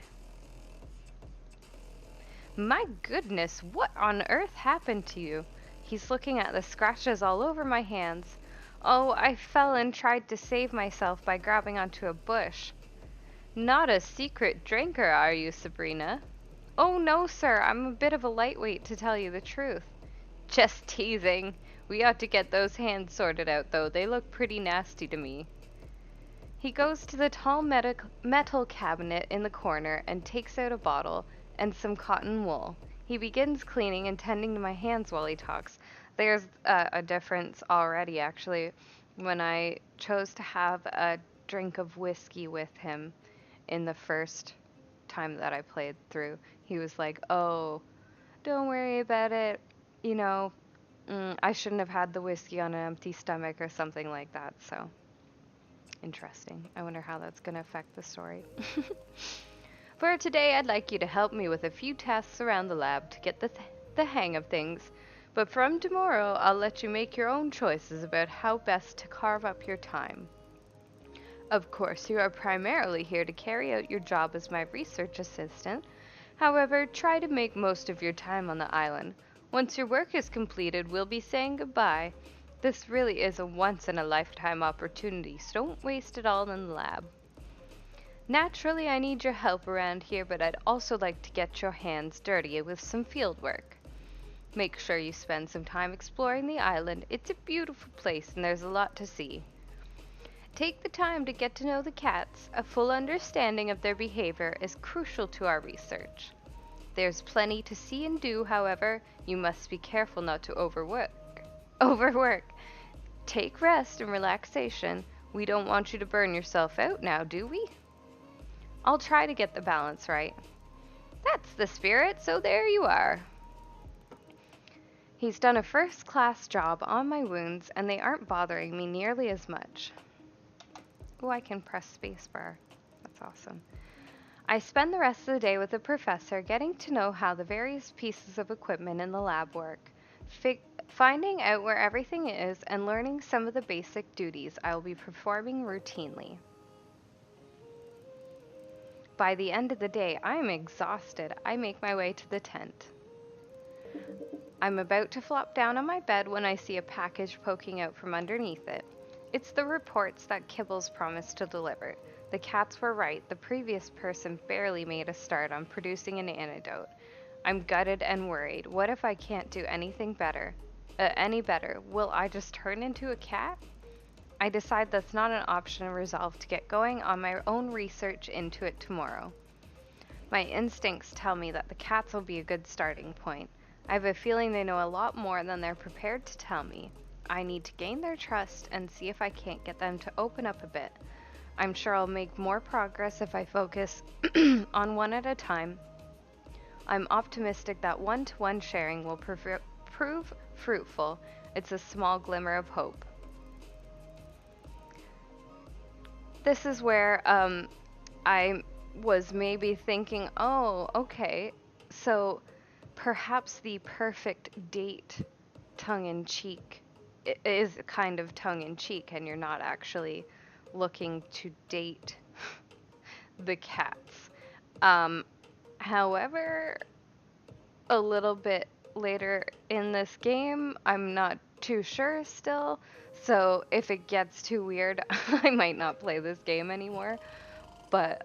My goodness, what on earth happened to you? He's looking at the scratches all over my hands. Oh, I fell and tried to save myself by grabbing onto a bush. Not a secret drinker, are you, Sabrina? Oh, no, sir. I'm a bit of a lightweight, to tell you the truth. Just teasing. We ought to get those hands sorted out, though. They look pretty nasty to me. He goes to the tall metal cabinet in the corner and takes out a bottle and some cotton wool. He begins cleaning and tending to my hands while he talks. There's a difference already, actually. When I chose to have a drink of whiskey with him in the first time that I played through, he was like, oh, don't worry about it. You know, I shouldn't have had the whiskey on an empty stomach or something like that, so interesting. I wonder how that's going to affect the story. For today, I'd like you to help me with a few tasks around the lab to get the hang of things. But from tomorrow, I'll let you make your own choices about how best to carve up your time. Of course, you are primarily here to carry out your job as my research assistant. However, try to make most of your time on the island. Once your work is completed, we'll be saying goodbye. This really is a once-in-a-lifetime opportunity, so don't waste it all in the lab. Naturally, I need your help around here, but I'd also like to get your hands dirty with some field work. Make sure you spend some time exploring the island. It's a beautiful place and there's a lot to see. Take the time to get to know the cats. A full understanding of their behavior is crucial to our research. There's plenty to see and do, however, you must be careful not to overwork. Overwork. Take rest and relaxation. We don't want you to burn yourself out now, do we? I'll try to get the balance right. That's the spirit, so there you are. He's done a first-class job on my wounds, and they aren't bothering me nearly as much. Oh, I can press spacebar. That's awesome. I spend the rest of the day with the professor, getting to know how the various pieces of equipment in the lab work, finding out where everything is, and learning some of the basic duties I will be performing routinely. By the end of the day, I am exhausted. I make my way to the tent. I'm about to flop down on my bed when I see a package poking out from underneath it. It's the reports that Kibbles promised to deliver. The cats were right. The previous person barely made a start on producing an antidote. I'm gutted and worried. What if I can't do anything better? Any better? Will I just turn into a cat? I decide that's not an option and resolve to get going on my own research into it tomorrow. My instincts tell me that the cats will be a good starting point. I have a feeling they know a lot more than they're prepared to tell me. I need to gain their trust and see if I can't get them to open up a bit. I'm sure I'll make more progress if I focus on one at a time. I'm optimistic that one-to-one sharing will prove fruitful. It's a small glimmer of hope. This is where I was maybe thinking, oh, okay, so perhaps the perfect date tongue-in-cheek is kind of tongue-in-cheek, and you're not actually looking to date the cats. However, a little bit later in this game, I'm not too sure still, so if it gets too weird, I might not play this game anymore. But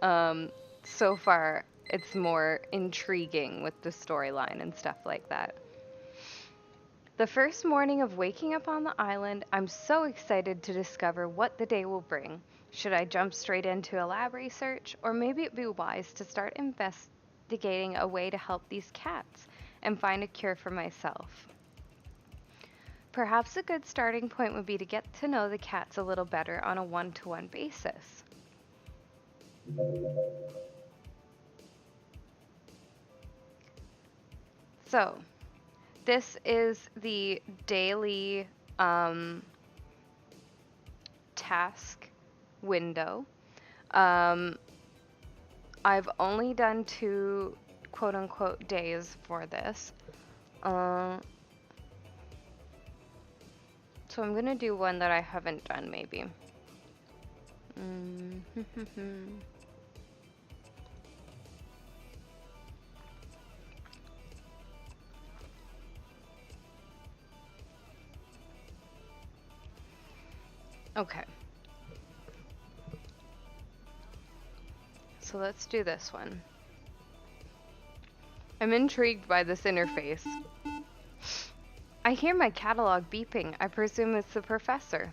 so far, it's more intriguing with the storyline and stuff like that. The first morning of waking up on the island, I'm so excited to discover what the day will bring. Should I jump straight into a lab research, or maybe it'd be wise to start investigating a way to help these cats and find a cure for myself? Perhaps a good starting point would be to get to know the cats a little better on a one-to-one basis. So, this is the daily task window. I've only done 2 quote-unquote days for this. So I'm gonna do one that I haven't done, maybe. Okay. So let's do this one. I'm intrigued by this interface. I hear my catalog beeping. I presume it's the professor.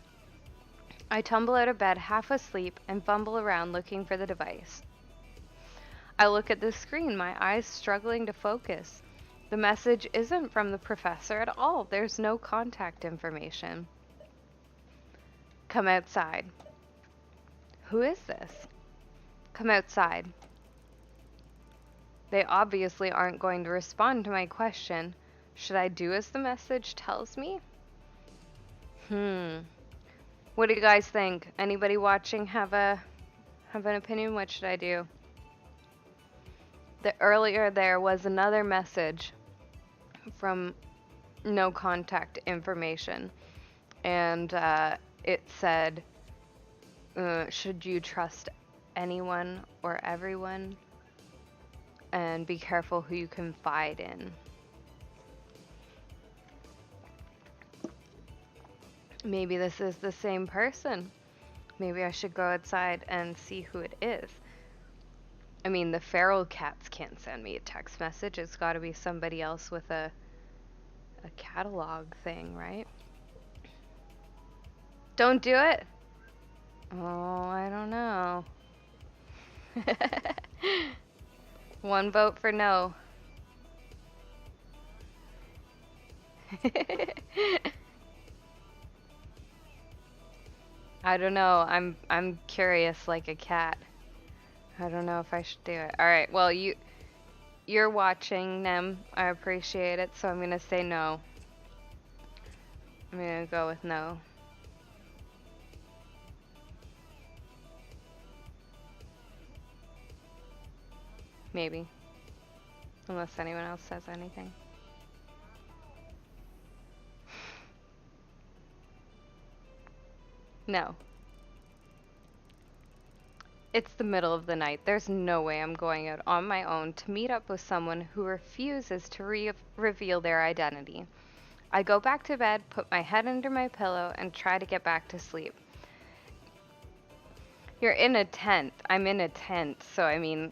I tumble out of bed half asleep and fumble around looking for the device. I look at the screen, my eyes struggling to focus. The message isn't from the professor at all. There's no contact information. Come outside. Who is this? Come outside. They obviously aren't going to respond to my question. Should I do as the message tells me? What do you guys think? Anybody watching have an opinion? What should I do? Earlier there was another message from no contact information. And it said, should you trust anyone or everyone? And be careful who you confide in. Maybe this is the same person. Maybe I should go outside and see who it is. I mean, the feral cats can't send me a text message. It's got to be somebody else with a catalog thing, right? Don't do it. Oh, I don't know. One vote for no. I don't know. I'm curious like a cat. I don't know if I should do it. All right. Well, you're watching them. I appreciate it. So I'm going to say no. I'm going to go with no. Maybe. Unless anyone else says anything. No. It's the middle of the night. There's no way I'm going out on my own to meet up with someone who refuses to reveal their identity. I go back to bed, put my head under my pillow, and try to get back to sleep. You're in a tent. I'm in a tent, so I mean,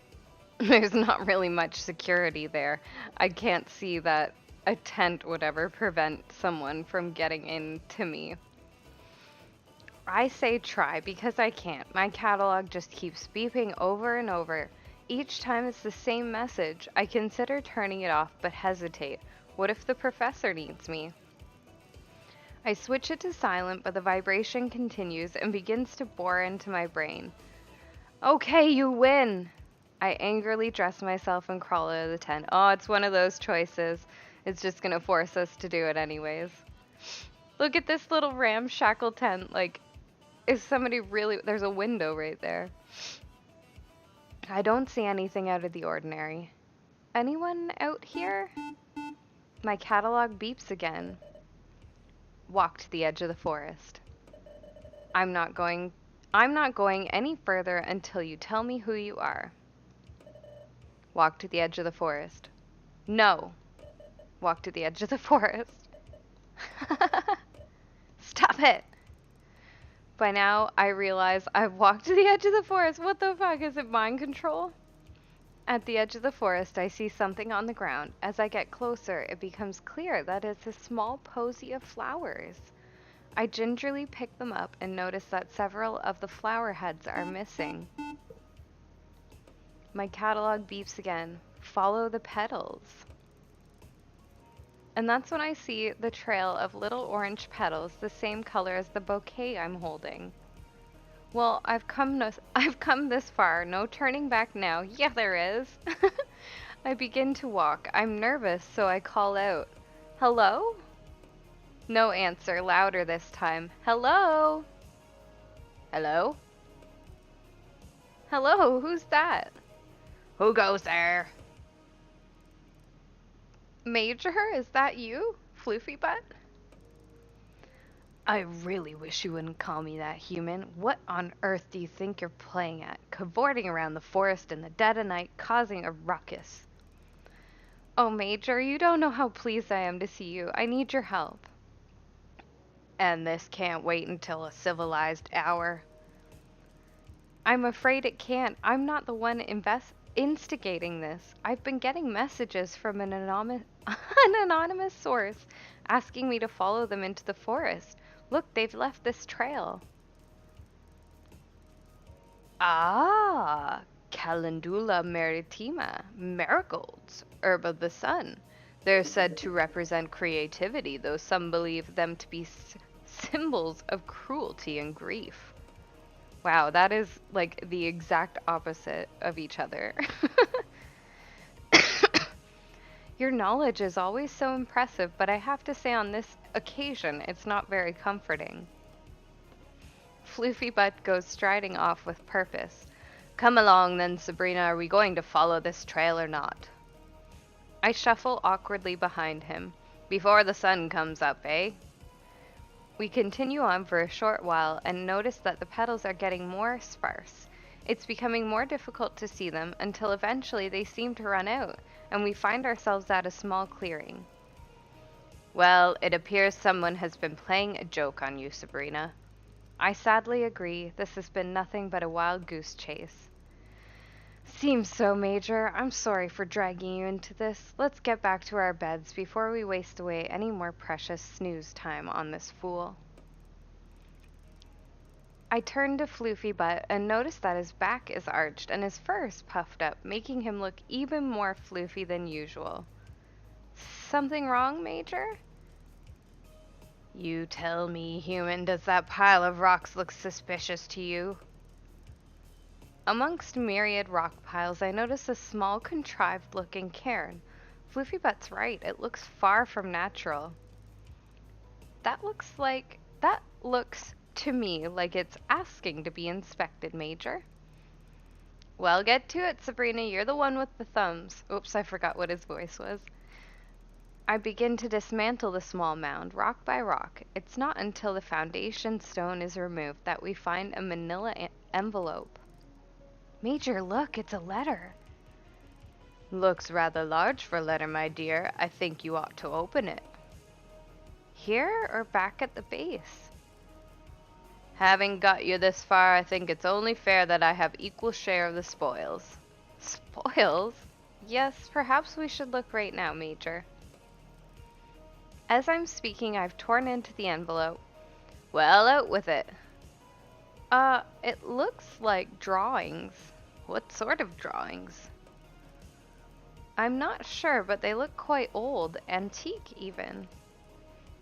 there's not really much security there. I can't see that a tent would ever prevent someone from getting into me. I say try because I can't. My catalog just keeps beeping over and over. Each time it's the same message. I consider turning it off but hesitate. What if the professor needs me? I switch it to silent, but the vibration continues and begins to bore into my brain. Okay, you win! I angrily dress myself and crawl out of the tent. Oh, it's one of those choices. It's just gonna force us to do it anyways. Look at this little ramshackle tent. Like, is somebody really... There's a window right there. I don't see anything out of the ordinary. Anyone out here? My catalog beeps again. Walk to the edge of the forest. I'm not going any further until you tell me who you are. Walk to the edge of the forest. No. Walk to the edge of the forest. Stop it. By now, I realize I've walked to the edge of the forest. What the fuck? Is it mind control? At the edge of the forest, I see something on the ground. As I get closer, it becomes clear that it's a small posy of flowers. I gingerly pick them up and notice that several of the flower heads are missing. My catalog beeps again. Follow the petals. And that's when I see the trail of little orange petals, the same color as the bouquet I'm holding. Well, I've come this far. No turning back now. Yeah, there is. I begin to walk. I'm nervous, so I call out. Hello? No answer. Louder this time. Hello? Hello? Hello? Who's that? Who goes there? Major, is that you? Floofy butt? I really wish you wouldn't call me that, human. What on earth do you think you're playing at? Cavorting around the forest in the dead of night, causing a ruckus. Oh, Major, you don't know how pleased I am to see you. I need your help. And this can't wait until a civilized hour. I'm afraid it can't. I'm not the one instigating this. I've been getting messages from an anonymous source asking me to follow them into the forest. Look, they've left this trail. Ah, Calendula maritima, marigolds, herb of the sun. They're said to represent creativity, though some believe them to be symbols of cruelty and grief. Wow, that is like the exact opposite of each other. Your knowledge is always so impressive, but I have to say on this occasion, it's not very comforting. Floofy Butt goes striding off with purpose. Come along then, Sabrina, are we going to follow this trail or not? I shuffle awkwardly behind him. Before the sun comes up, eh? We continue on for a short while and notice that the petals are getting more sparse. It's becoming more difficult to see them until eventually they seem to run out, and we find ourselves at a small clearing. Well, it appears someone has been playing a joke on you, Sabrina. I sadly agree. This has been nothing but a wild goose chase. Seems so, Major. I'm sorry for dragging you into this. Let's get back to our beds before we waste away any more precious snooze time on this fool. I turned to Floofy Butt and noticed that his back is arched and his fur is puffed up, making him look even more floofy than usual. Something wrong, Major? You tell me, human, does that pile of rocks look suspicious to you? Amongst myriad rock piles, I notice a small, contrived-looking cairn. Floofy Butt's right, it looks far from natural. That looks to me like it's asking to be inspected, Major. Well, get to it, Sabrina. You're the one with the thumbs. Oops, I forgot what his voice was. I begin to dismantle the small mound, rock by rock. It's not until the foundation stone is removed that we find a manila envelope. Major, look, it's a letter. Looks rather large for a letter, my dear. I think you ought to open it. Here or back at the base? Having got you this far, I think it's only fair that I have equal share of the spoils. Spoils? Yes, perhaps we should look right now, Major. As I'm speaking, I've torn into the envelope. Well, out with it. It looks like drawings. What sort of drawings? I'm not sure, but they look quite old, antique even.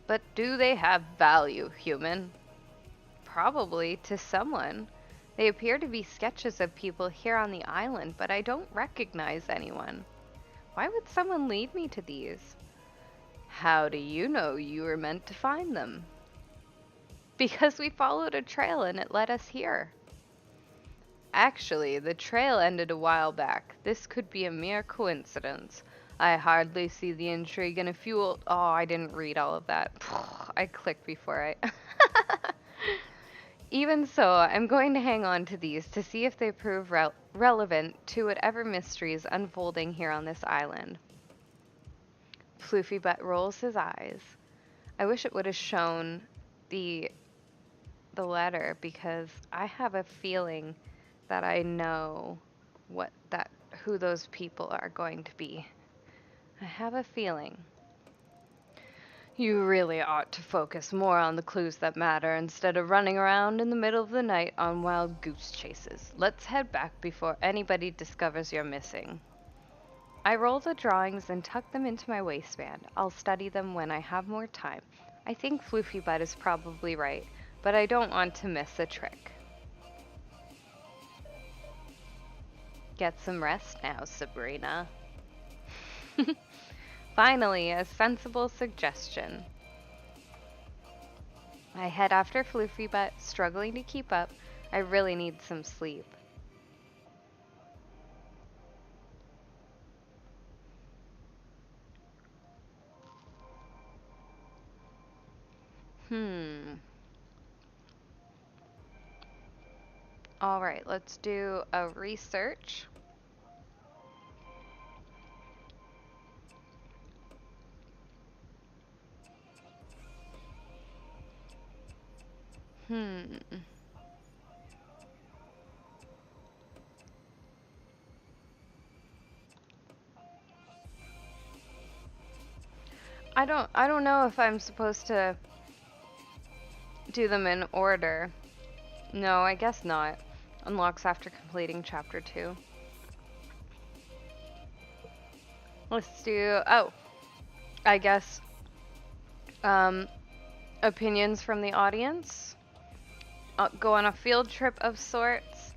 But do they have value, human? Probably to someone. They appear to be sketches of people here on the island, but I don't recognize anyone. Why would someone lead me to these? How do you know you were meant to find them? Because we followed a trail and it led us here. Actually, the trail ended a while back. This could be a mere coincidence. I hardly see the intrigue in a fuel. Oh, I didn't read all of that. I clicked before I. Even so, I'm going to hang on to these to see if they prove relevant to whatever mystery is unfolding here on this island. Floofy Butt rolls his eyes. I wish it would have shown the letter because I have a feeling that I know who those people are going to be. I have a feeling. You really ought to focus more on the clues that matter instead of running around in the middle of the night on wild goose chases. Let's head back before anybody discovers you're missing. I roll the drawings and tuck them into my waistband. I'll study them when I have more time. I think Floofy Butt is probably right, but I don't want to miss a trick. Get some rest now, Sabrina. Finally, a sensible suggestion. I head after Floofy Butt, struggling to keep up. I really need some sleep. Alright, let's do a research. I don't know if I'm supposed to do them in order. No, I guess not. Unlocks after completing chapter 2. Let's do, I guess, opinions from the audience. Go on a field trip of sorts,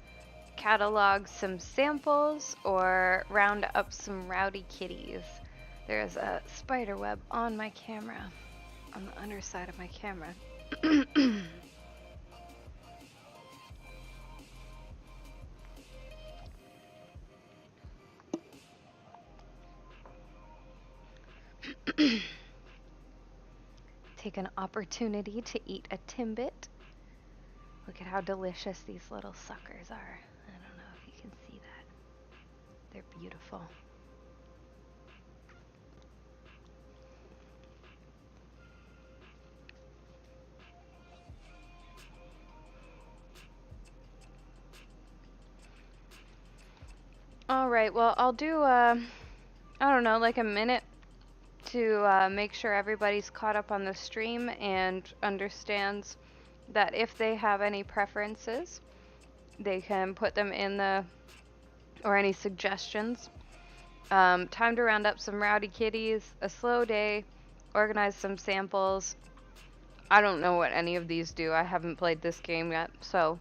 catalog some samples, or round up some rowdy kitties. There's a spider web on my camera, on the underside of my camera. take an opportunity to eat a Timbit. Look at how delicious these little suckers are. I don't know if you can see that. They're beautiful. All right, well, I'll do, I don't know, like a minute to make sure everybody's caught up on the stream and understands that if they have any preferences, they can put them in the, or any suggestions. Time to round up some rowdy kitties, a slow day, organize some samples. I don't know what any of these do. I haven't played this game yet, so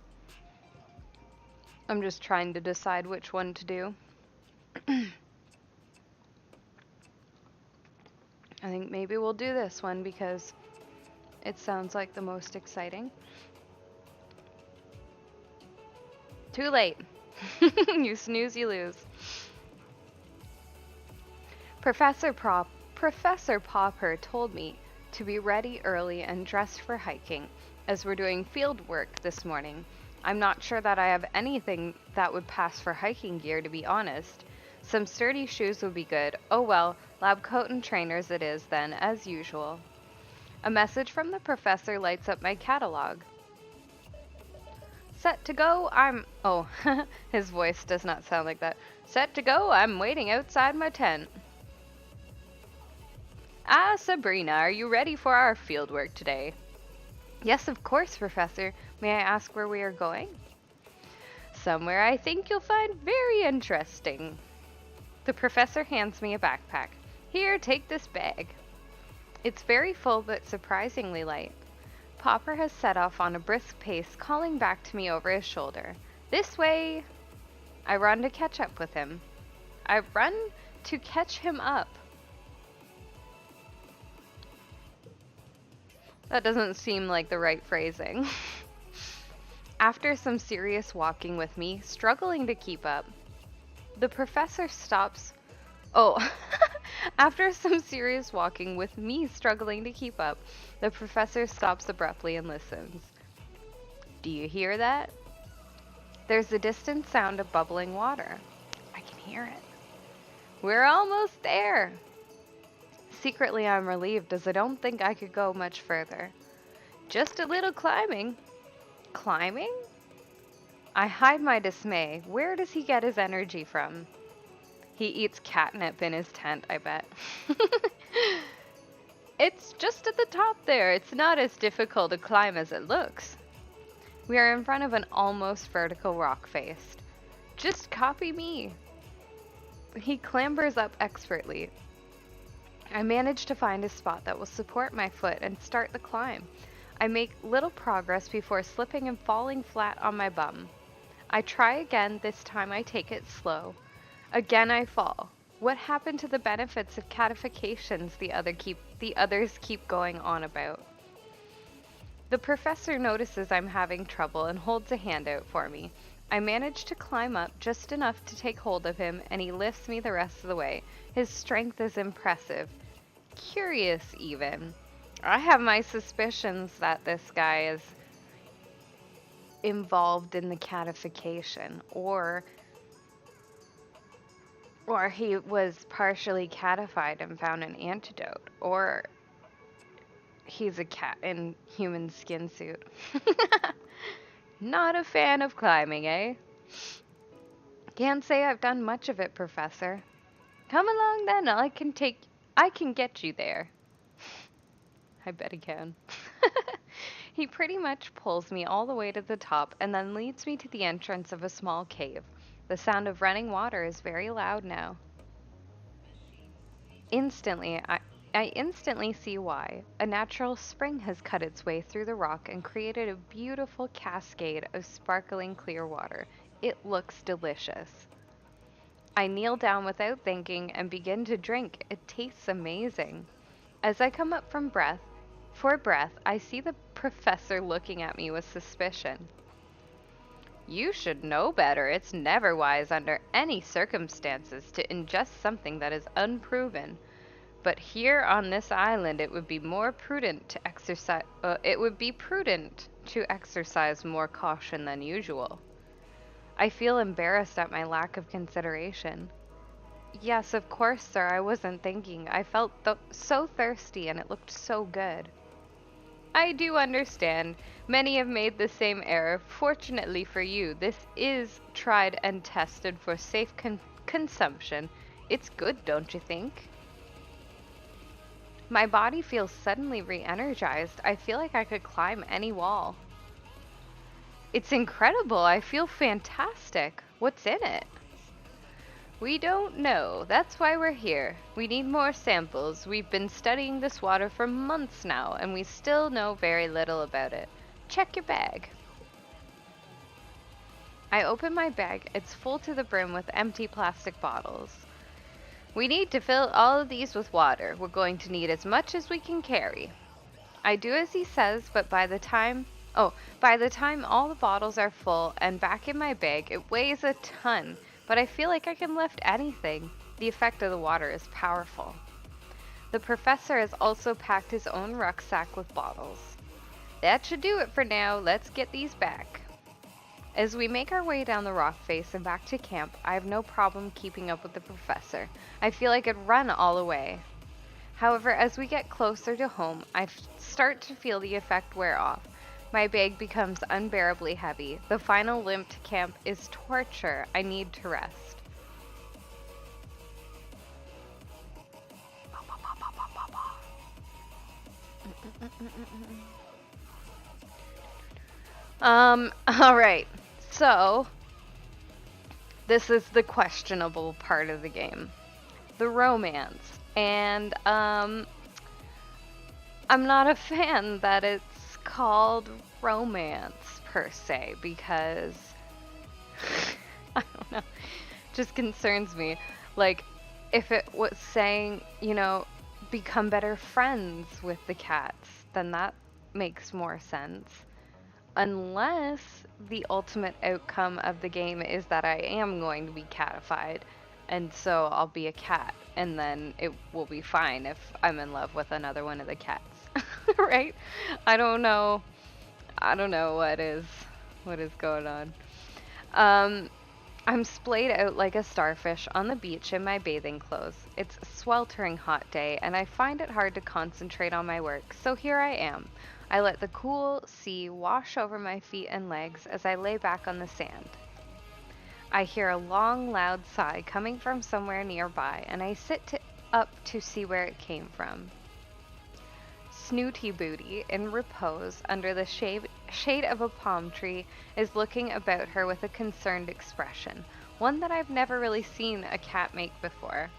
I'm just trying to decide which one to do. I think maybe we'll do this one because it sounds like the most exciting. Too late. You snooze, you lose. Professor Popper told me to be ready early and dressed for hiking, as we're doing field work this morning. I'm not sure that I have anything that would pass for hiking gear, to be honest. Some sturdy shoes would be good. Oh well, lab coat and trainers it is then, as usual. A message from the professor lights up my catalog. Set to go, oh, his voice does not sound like that. Set to go, I'm waiting outside my tent. Ah, Sabrina, are you ready for our field work today? Yes, of course, Professor. May I ask where we are going? Somewhere I think you'll find very interesting. The professor hands me a backpack. Here, take this bag. It's very full but surprisingly light. Popper has set off on a brisk pace, calling back to me over his shoulder. This way! I run to catch up with him. I run to catch him up. That doesn't seem like the right phrasing. After some serious walking with me, struggling to keep up, the professor stops. Oh, after some serious walking with me struggling to keep up, the professor stops abruptly and listens. Do you hear that? There's a distant sound of bubbling water. I can hear it. We're almost there. Secretly, I'm relieved as I don't think I could go much further. Just a little climbing. Climbing? I hide my dismay. Where does he get his energy from? He eats catnip in his tent, I bet. It's just at the top there. It's not as difficult to climb as it looks. We are in front of an almost vertical rock face. Just copy me. He clambers up expertly. I manage to find a spot that will support my foot and start the climb. I make little progress before slipping and falling flat on my bum. I try again, this time I take it slow. Again I fall. What happened to the benefits of catifications the others keep going on about? The professor notices I'm having trouble and holds a hand out for me. I manage to climb up just enough to take hold of him, and he lifts me the rest of the way. His strength is impressive. Curious, even. I have my suspicions that this guy is involved in the catification, or he was partially catified and found an antidote, or he's a cat in human skin suit. Not a fan of climbing, eh? Can't say I've done much of it, Professor. Come along then, I can get you there. I bet he can. He pretty much pulls me all the way to the top and then leads me to the entrance of a small cave. The sound of running water is very loud now. I instantly see why. A natural spring has cut its way through the rock and created a beautiful cascade of sparkling clear water. It looks delicious. I kneel down without thinking and begin to drink. It tastes amazing. As I come up for breath, I see the professor looking at me with suspicion. You should know better. It's never wise under any circumstances to ingest something that is unproven. But here on this island, it would be prudent to exercise more caution than usual. I feel embarrassed at my lack of consideration. Yes, of course, sir. I wasn't thinking. I felt so thirsty and it looked so good. I do understand. Many have made the same error. Fortunately for you, this is tried and tested for safe consumption. It's good, don't you think? My body feels suddenly re-energized. I feel like I could climb any wall. It's incredible. I feel fantastic. What's in it? We don't know. That's why we're here. We need more samples. We've been studying this water for months now, and we still know very little about it. Check your bag. I open my bag. It's full to the brim with empty plastic bottles. We need to fill all of these with water. We're going to need as much as we can carry. I do as he says, but by the time all the bottles are full and back in my bag, it weighs a ton, but I feel like I can lift anything. The effect of the water is powerful. The professor has also packed his own rucksack with bottles. That should do it for now. Let's get these back. As we make our way down the rock face and back to camp, I have no problem keeping up with the professor. I feel I could run all the way. However, as we get closer to home, I start to feel the effect wear off. My bag becomes unbearably heavy. The final limp to camp is torture. I need to rest. All right. So, this is the questionable part of the game. The romance. And, I'm not a fan that it's called romance per se because I don't know, just concerns me. Like, if it was saying, become better friends with the cats, then that makes more sense. Unless the ultimate outcome of the game is that I am going to be catified, and so I'll be a cat, and then it will be fine if I'm in love with another one of the cats. Right? I don't know. I don't know what is going on. Um, I'm splayed out like a starfish on the beach in my bathing clothes. It's a sweltering hot day, and I find it hard to concentrate on my work, so here I am. I let the cool sea wash over my feet and legs as I lay back on the sand. I hear a long, loud sigh coming from somewhere nearby, and I up to see where it came from. Snooty Booty, in repose under the shade of a palm tree, is looking about her with a concerned expression, one that I've never really seen a cat make before.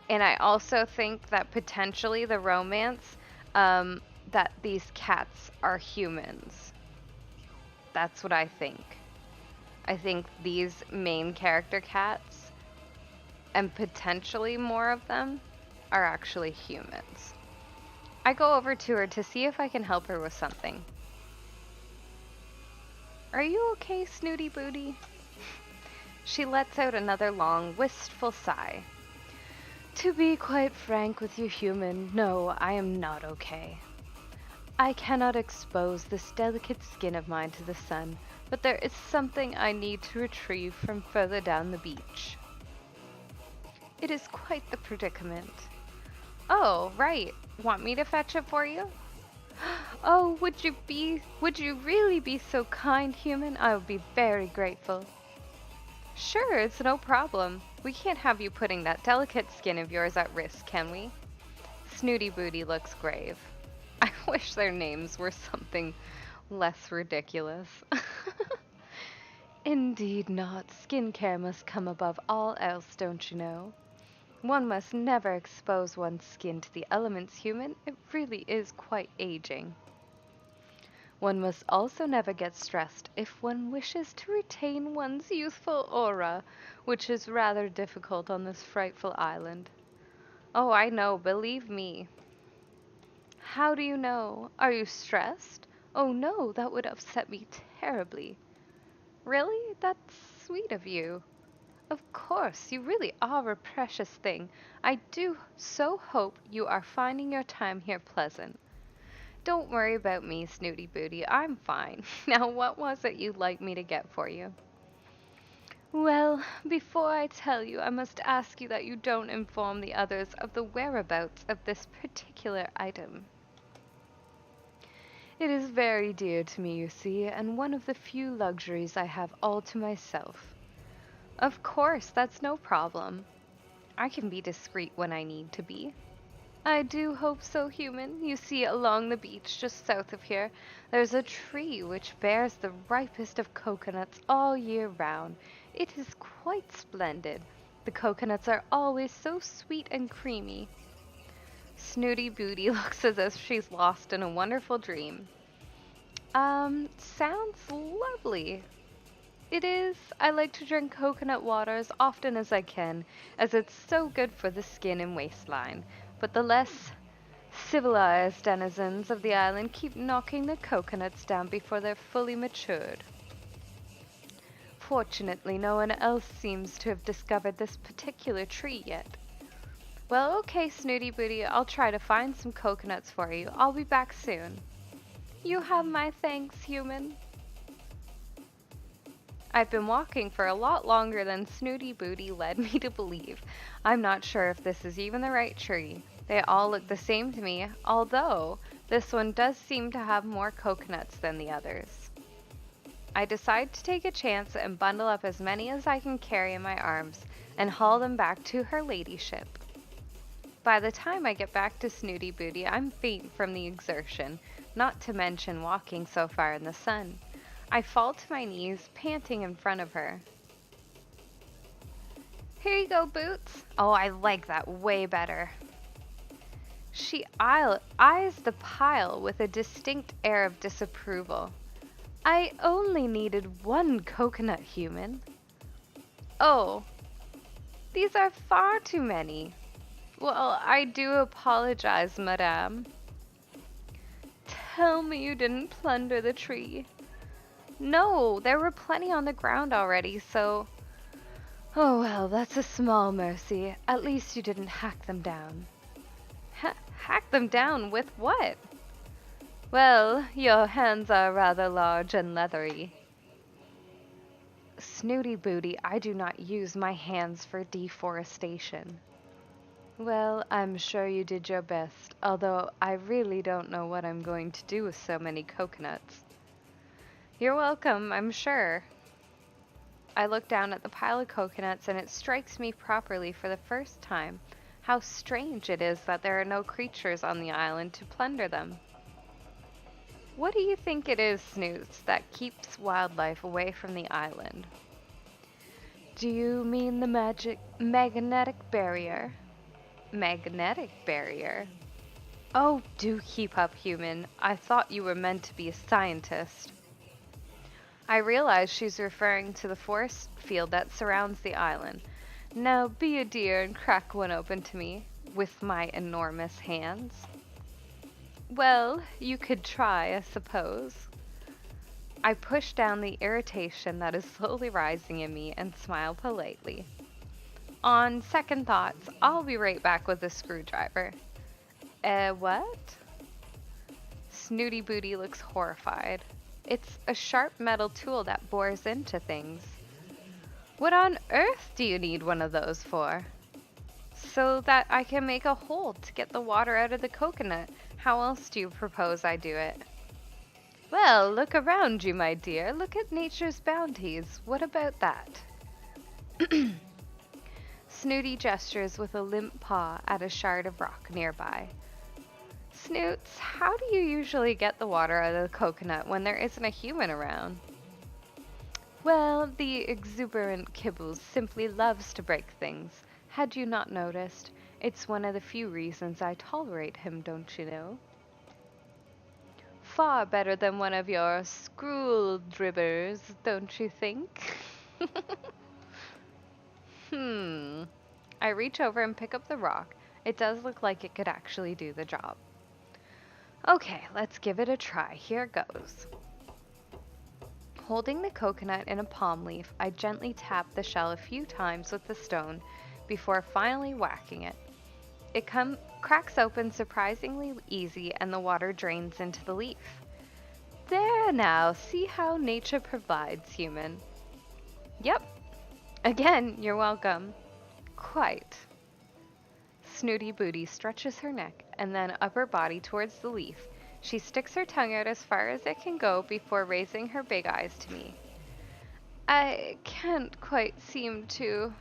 And I also think that potentially the romance, that these cats are humans. That's what I think. I think these main character cats, and potentially more of them, are actually humans. I go over to her to see if I can help her with something. Are you okay, Snooty Booty? She lets out another long, wistful sigh. To be quite frank with you, human, no, I am not okay. I cannot expose this delicate skin of mine to the sun, but there is something I need to retrieve from further down the beach. It is quite the predicament. Oh, right. Want me to fetch it for you? Oh, would you really be so kind, human? I would be very grateful. Sure, it's no problem. We can't have you putting that delicate skin of yours at risk, can we? Snooty Booty looks grave. I wish their names were something less ridiculous. Indeed not. Skincare must come above all else, don't you know? One must never expose one's skin to the elements, human. It really is quite aging. One must also never get stressed if one wishes to retain one's youthful aura, which is rather difficult on this frightful island. Oh, I know, believe me. How do you know? Are you stressed? Oh no, that would upset me terribly. Really? That's sweet of you. Of course, you really are a precious thing. I do so hope you are finding your time here pleasant. Don't worry about me, Snooty Booty. I'm fine. Now, what was it you'd like me to get for you? Well, before I tell you, I must ask you that you don't inform the others of the whereabouts of this particular item. It is very dear to me, you see, and one of the few luxuries I have all to myself. Of course, that's no problem. I can be discreet when I need to be. I do hope so, human. You see, along the beach just south of here, there's a tree which bears the ripest of coconuts all year round. It is quite splendid. The coconuts are always so sweet and creamy. Snooty Booty looks as if she's lost in a wonderful dream. Sounds lovely. It is. I like to drink coconut water as often as I can, as it's so good for the skin and waistline. But the less civilized denizens of the island keep knocking the coconuts down before they're fully matured. Fortunately, no one else seems to have discovered this particular tree yet. Well, okay, Snooty Booty, I'll try to find some coconuts for you. I'll be back soon. You have my thanks, human. I've been walking for a lot longer than Snooty Booty led me to believe. I'm not sure if this is even the right tree. They all look the same to me, although this one does seem to have more coconuts than the others. I decide to take a chance and bundle up as many as I can carry in my arms and haul them back to her ladyship. By the time I get back to Snooty Booty, I'm faint from the exertion, not to mention walking so far in the sun. I fall to my knees, panting in front of her. Here you go, Boots. Oh, I like that way better. She eyes the pile with a distinct air of disapproval. I only needed one coconut, human. Oh, these are far too many. Well, I do apologize, madame. Tell me you didn't plunder the tree. No, there were plenty on the ground already, so... Oh well, that's a small mercy. At least you didn't hack them down. Hack them down with what? Well, your hands are rather large and leathery. Snooty Booty, I do not use my hands for deforestation. Well, I'm sure you did your best, although I really don't know what I'm going to do with so many coconuts. You're welcome, I'm sure. I look down at the pile of coconuts and it strikes me properly for the first time how strange it is that there are no creatures on the island to plunder them. What do you think it is, Snoots, that keeps wildlife away from the island? Do you mean the magnetic barrier? Magnetic barrier? Oh, do keep up, human. I thought you were meant to be a scientist. I realize she's referring to the force field that surrounds the island. Now be a dear and crack one open to me, with my enormous hands. Well, you could try, I suppose. I push down the irritation that is slowly rising in me and smile politely. On second thoughts, I'll be right back with a screwdriver. What? Snooty Booty looks horrified. It's a sharp metal tool that bores into things. What on earth do you need one of those for? So that I can make a hole to get the water out of the coconut. How else do you propose I do it? Well, look around you, my dear. Look at nature's bounties. What about that? Snooty gestures with a limp paw at a shard of rock nearby. Snoots, how do you usually get the water out of the coconut when there isn't a human around? Well, the exuberant Kibbles simply loves to break things. Had you not noticed? It's one of the few reasons I tolerate him, don't you know? Far better than one of your screw dribbers, don't you think? I reach over and pick up the rock. It does look like it could actually do the job. Okay, let's give it a try. Here goes. Holding the coconut in a palm leaf, I gently tap the shell a few times with the stone before finally whacking it. It cracks open surprisingly easy and the water drains into the leaf. There now, see how nature provides, human. Yep. Again, you're welcome. Quite. Snooty Booty stretches her neck and then upper body towards the leaf. She sticks her tongue out as far as it can go before raising her big eyes to me. I can't quite seem to...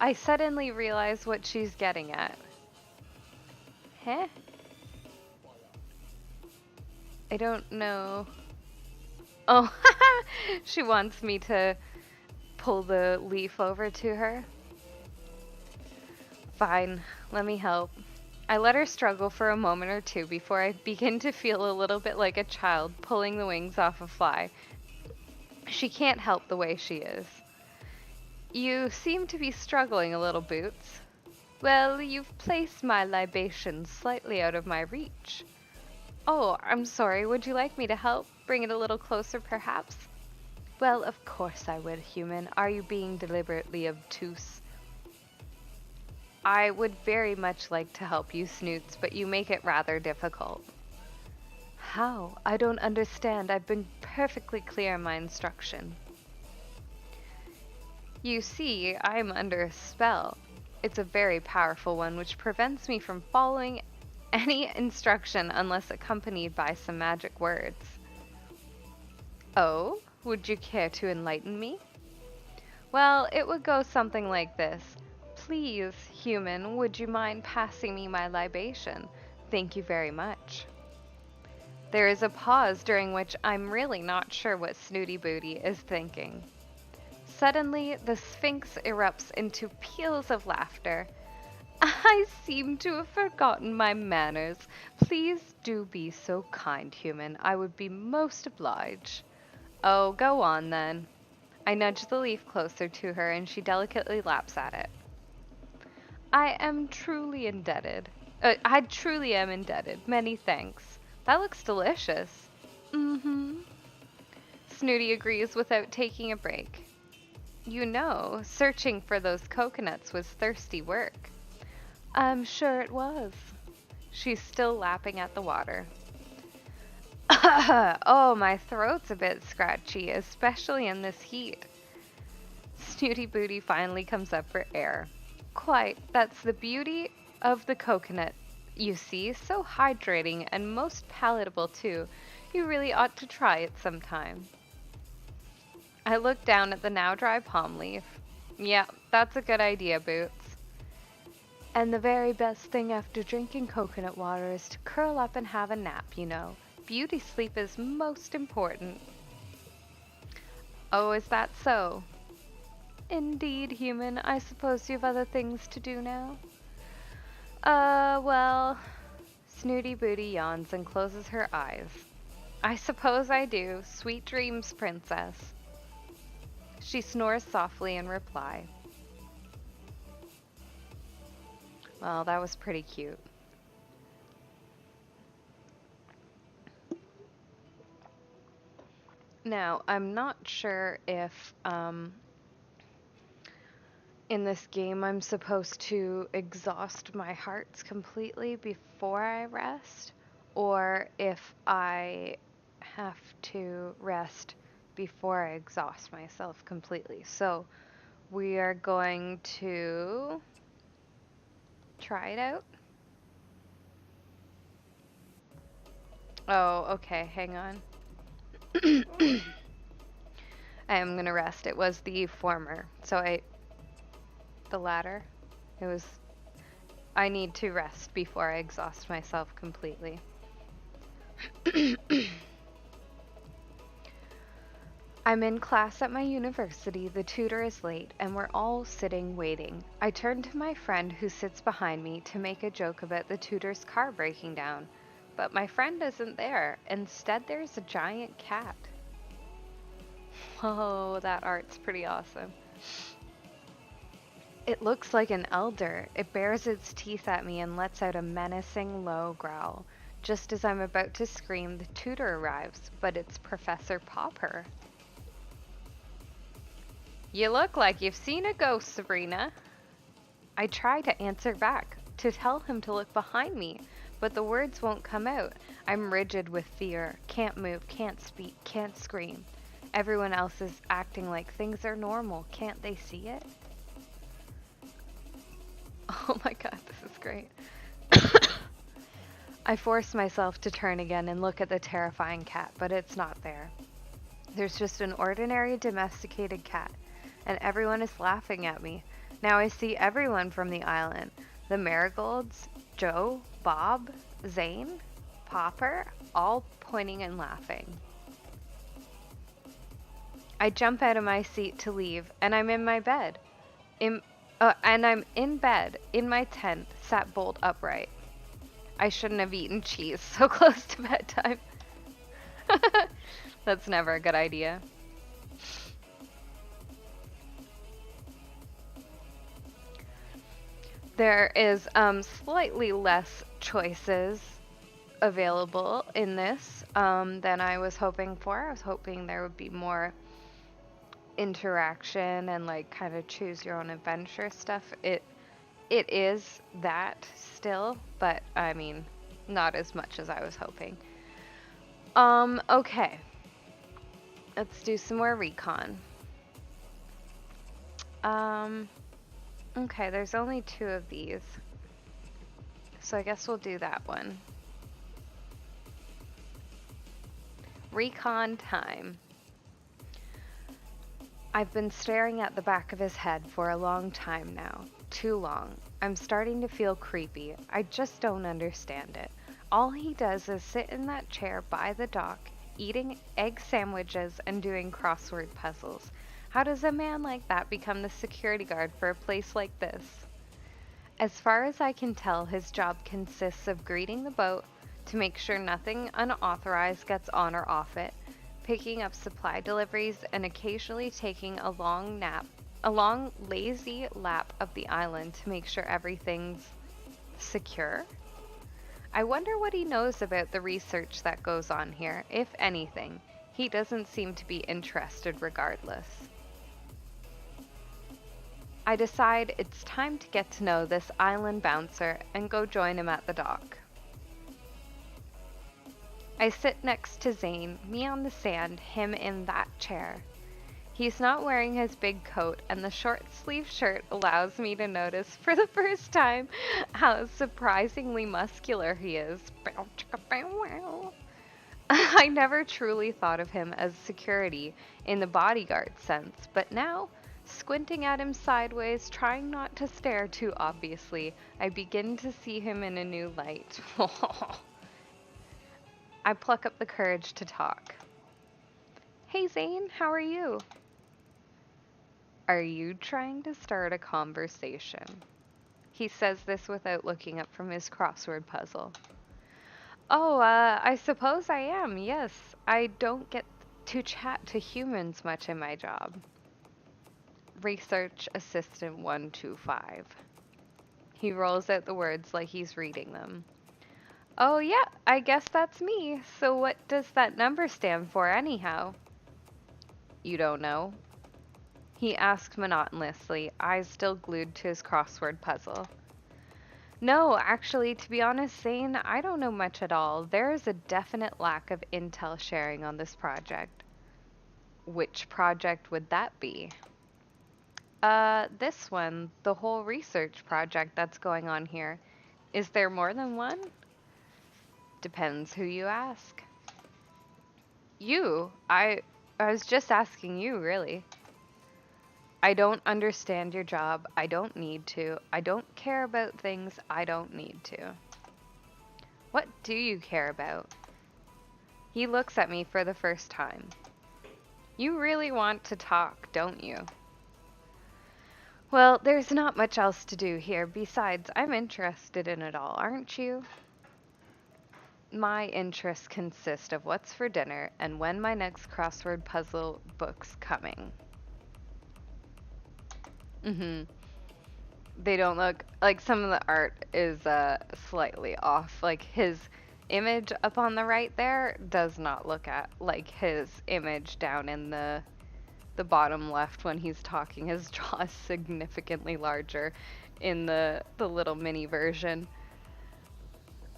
I suddenly realize what she's getting at. Huh? I don't know. Oh, she wants me to pull the leaf over to her. Fine, let me help. I let her struggle for a moment or two before I begin to feel a little bit like a child pulling the wings off a fly. She can't help the way she is. You seem to be struggling a little, Boots. Well, you've placed my libation slightly out of my reach. Oh, I'm sorry. Would you like me to help? Bring it a little closer, perhaps? Well, of course I would, human. Are you being deliberately obtuse? I would very much like to help you, Snoots, but you make it rather difficult. How? I don't understand. I've been perfectly clear in my instruction. You see, I'm under a spell. It's a very powerful one which prevents me from following any instruction unless accompanied by some magic words. Oh, would you care to enlighten me? Well, it would go something like this. Please, human, would you mind passing me my libation? Thank you very much. There is a pause during which I'm really not sure what Snooty Booty is thinking. Suddenly, the Sphinx erupts into peals of laughter. I seem to have forgotten my manners. Please do be so kind, human. I would be most obliged. Oh, go on then. I nudge the leaf closer to her and she delicately laps at it. I truly am indebted. Many thanks. That looks delicious. Mm-hmm. Snooty agrees without taking a break. You know, searching for those coconuts was thirsty work. I'm sure it was. She's still lapping at the water. Oh, my throat's a bit scratchy, especially in this heat. Snooty Booty finally comes up for air. Quite, that's the beauty of the coconut. You see, so hydrating and most palatable too. You really ought to try it sometime. I look down at the now dry palm leaf. Yeah, that's a good idea, Boots. And the very best thing after drinking coconut water is to curl up and have a nap, you know. Beauty sleep is most important. Oh, is that so? Indeed, human. I suppose you have other things to do now? Well... Snooty Booty yawns and closes her eyes. I suppose I do. Sweet dreams, princess. She snores softly in reply. Well, that was pretty cute. Now, I'm not sure if in this game I'm supposed to exhaust my hearts completely before I rest, or if I have to rest before I exhaust myself completely. So we are going to try it out. Oh, okay, hang on. I am gonna rest. It was the former, so the latter. I need to rest before I exhaust myself completely. I'm in class at my university, the tutor is late, and we're all sitting waiting. I turn to my friend who sits behind me to make a joke about the tutor's car breaking down. But my friend isn't there. Instead, there's a giant cat. Whoa, that art's pretty awesome. It looks like an elder. It bares its teeth at me and lets out a menacing low growl. Just as I'm about to scream, the tutor arrives, but it's Professor Popper. You look like you've seen a ghost, Sabrina. I try to answer back, to tell him to look behind me, but the words won't come out. I'm rigid with fear, can't move, can't speak, can't scream. Everyone else is acting like things are normal. Can't they see it? Oh my god, this is great. I force myself to turn again and look at the terrifying cat, but it's not there. There's just an ordinary domesticated cat, and everyone is laughing at me. Now I see everyone from the island. The Marigolds, Joe, Bob, Zane, Popper, all pointing and laughing. I jump out of my seat to leave, and I'm in my bed. And I'm in bed, in my tent, sat bolt upright. I shouldn't have eaten cheese so close to bedtime. That's never a good idea. There is slightly less choices available in this than I was hoping for. I was hoping there would be more interaction and like kind of choose your own adventure stuff. It is that still, but I mean, not as much as I was hoping. Okay. Let's do some more recon. Okay, there's only 2 of these. So I guess we'll do that one. Recon time. I've been staring at the back of his head for a long time now. Too long. I'm starting to feel creepy. I just don't understand it. All he does is sit in that chair by the dock, eating egg sandwiches and doing crossword puzzles. How does a man like that become the security guard for a place like this? As far as I can tell, his job consists of greeting the boat to make sure nothing unauthorized gets on or off it, picking up supply deliveries, and occasionally taking a long lazy lap of the island to make sure everything's secure. I wonder what he knows about the research that goes on here, if anything. He doesn't seem to be interested regardless. I decide it's time to get to know this island bouncer and go join him at the dock. I sit next to Zane, me on the sand, him in that chair. He's not wearing his big coat, and the short-sleeved shirt allows me to notice for the first time how surprisingly muscular he is. I never truly thought of him as security in the bodyguard sense, but now, squinting at him sideways, trying not to stare too obviously, I begin to see him in a new light. I pluck up the courage to talk. Hey Zane, how are you? Are you trying to start a conversation? He says this without looking up from his crossword puzzle. Oh, I suppose I am, yes. I don't get to chat to humans much in my job. Research Assistant 125. He rolls out the words like he's reading them. Oh yeah, I guess that's me. So what does that number stand for anyhow? You don't know? He asked monotonously, eyes still glued to his crossword puzzle. No, actually, to be honest, Zane, I don't know much at all. There is a definite lack of intel sharing on this project. Which project would that be? This one, the whole research project that's going on here. Is there more than one? Depends who you ask. You? I was just asking you, really. I don't understand your job. I don't need to. I don't care about things I don't need to. What do you care about? He looks at me for the first time. You really want to talk, don't you? Well, there's not much else to do here. Besides, I'm interested in it all, aren't you? My interests consist of what's for dinner and when my next crossword puzzle book's coming. They don't look like some of the art is slightly off. Like his image up on the right there does not look at like his image down in the bottom left when he's talking. His jaw is significantly larger in the little mini version.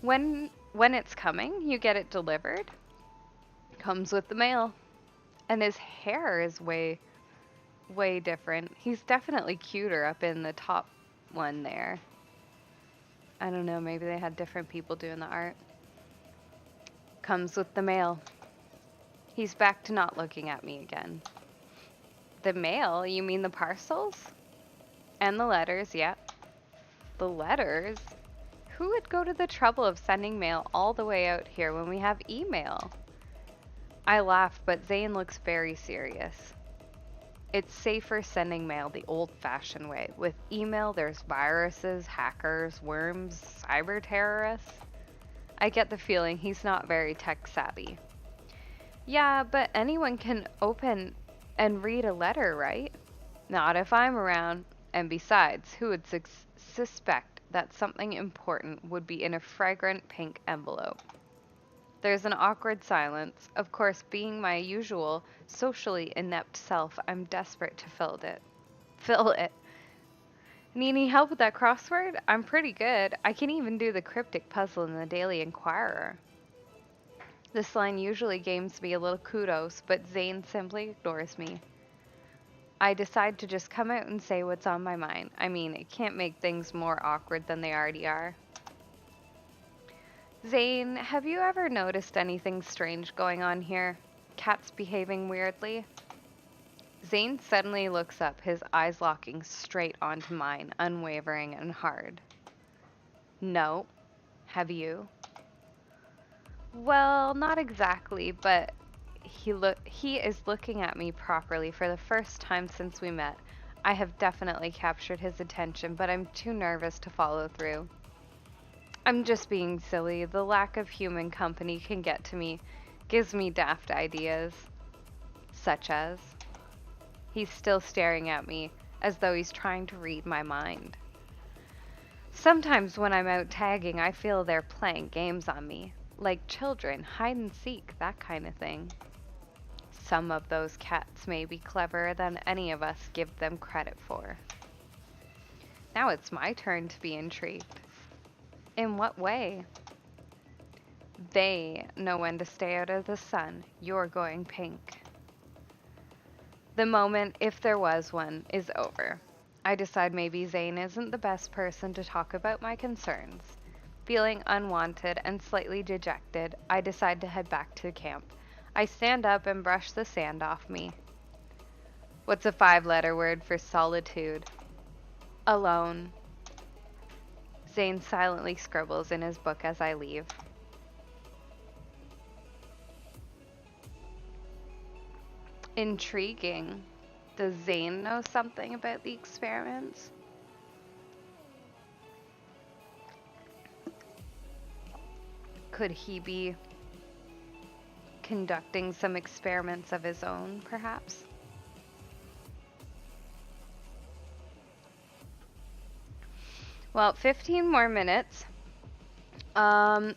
When it's coming, you get it delivered. Comes with the mail. And his hair is way different. He's definitely cuter up in the top one there. I don't know, maybe they had different people doing the art. Comes with the mail. He's back to not looking at me again. The mail? You mean the parcels? And the letters, yeah. The letters? Who would go to the trouble of sending mail all the way out here when we have email? I laugh, but Zane looks very serious. It's safer sending mail the old-fashioned way. With email, there's viruses, hackers, worms, cyber terrorists. I get the feeling he's not very tech-savvy. Yeah, but anyone can open and read a letter, right? Not if I'm around. And besides, who would suspect that something important would be in a fragrant pink envelope? There's an awkward silence. Of course, being my usual socially inept self, I'm desperate to fill it. Fill it. Need any help with that crossword? I'm pretty good. I can even do the cryptic puzzle in the Daily Inquirer. This line usually gains me a little kudos, but Zane simply ignores me. I decide to just come out and say what's on my mind. I mean, it can't make things more awkward than they already are. Zane, have you ever noticed anything strange going on here? Cats behaving weirdly? Zane suddenly looks up, his eyes locking straight onto mine, unwavering and hard. No. Have you? Well, not exactly, but he is looking at me properly for the first time since we met. I have definitely captured his attention, but I'm too nervous to follow through. I'm just being silly. The lack of human company can get to me, gives me daft ideas. Such as? He's still staring at me, as though he's trying to read my mind. Sometimes when I'm out tagging, I feel they're playing games on me. Like children, hide and seek, that kind of thing. Some of those cats may be cleverer than any of us give them credit for. Now it's my turn to be intrigued. In what way? They know when to stay out of the sun. You're going pink. The moment, if there was one, is over. I decide maybe Zane isn't the best person to talk about my concerns. Feeling unwanted and slightly dejected, I decide to head back to camp. I stand up and brush the sand off me. What's a 5-letter word for solitude? Alone. Zane silently scribbles in his book as I leave. Intriguing. Does Zane know something about the experiments? Could he be conducting some experiments of his own, perhaps? Well, 15 more minutes. I'm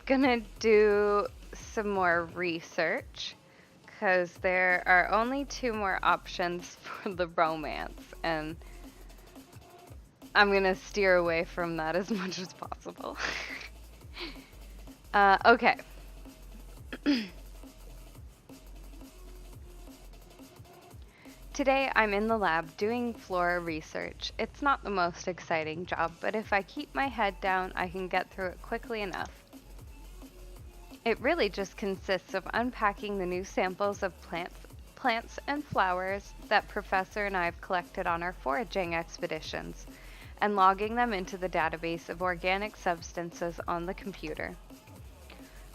gonna do some more research because there are only 2 more options for the romance, and I'm gonna steer away from that as much as possible. Okay. Today I'm in the lab doing flora research. It's not the most exciting job, but if I keep my head down, I can get through it quickly enough. It really just consists of unpacking the new samples of plants and flowers that Professor and I have collected on our foraging expeditions, and logging them into the database of organic substances on the computer.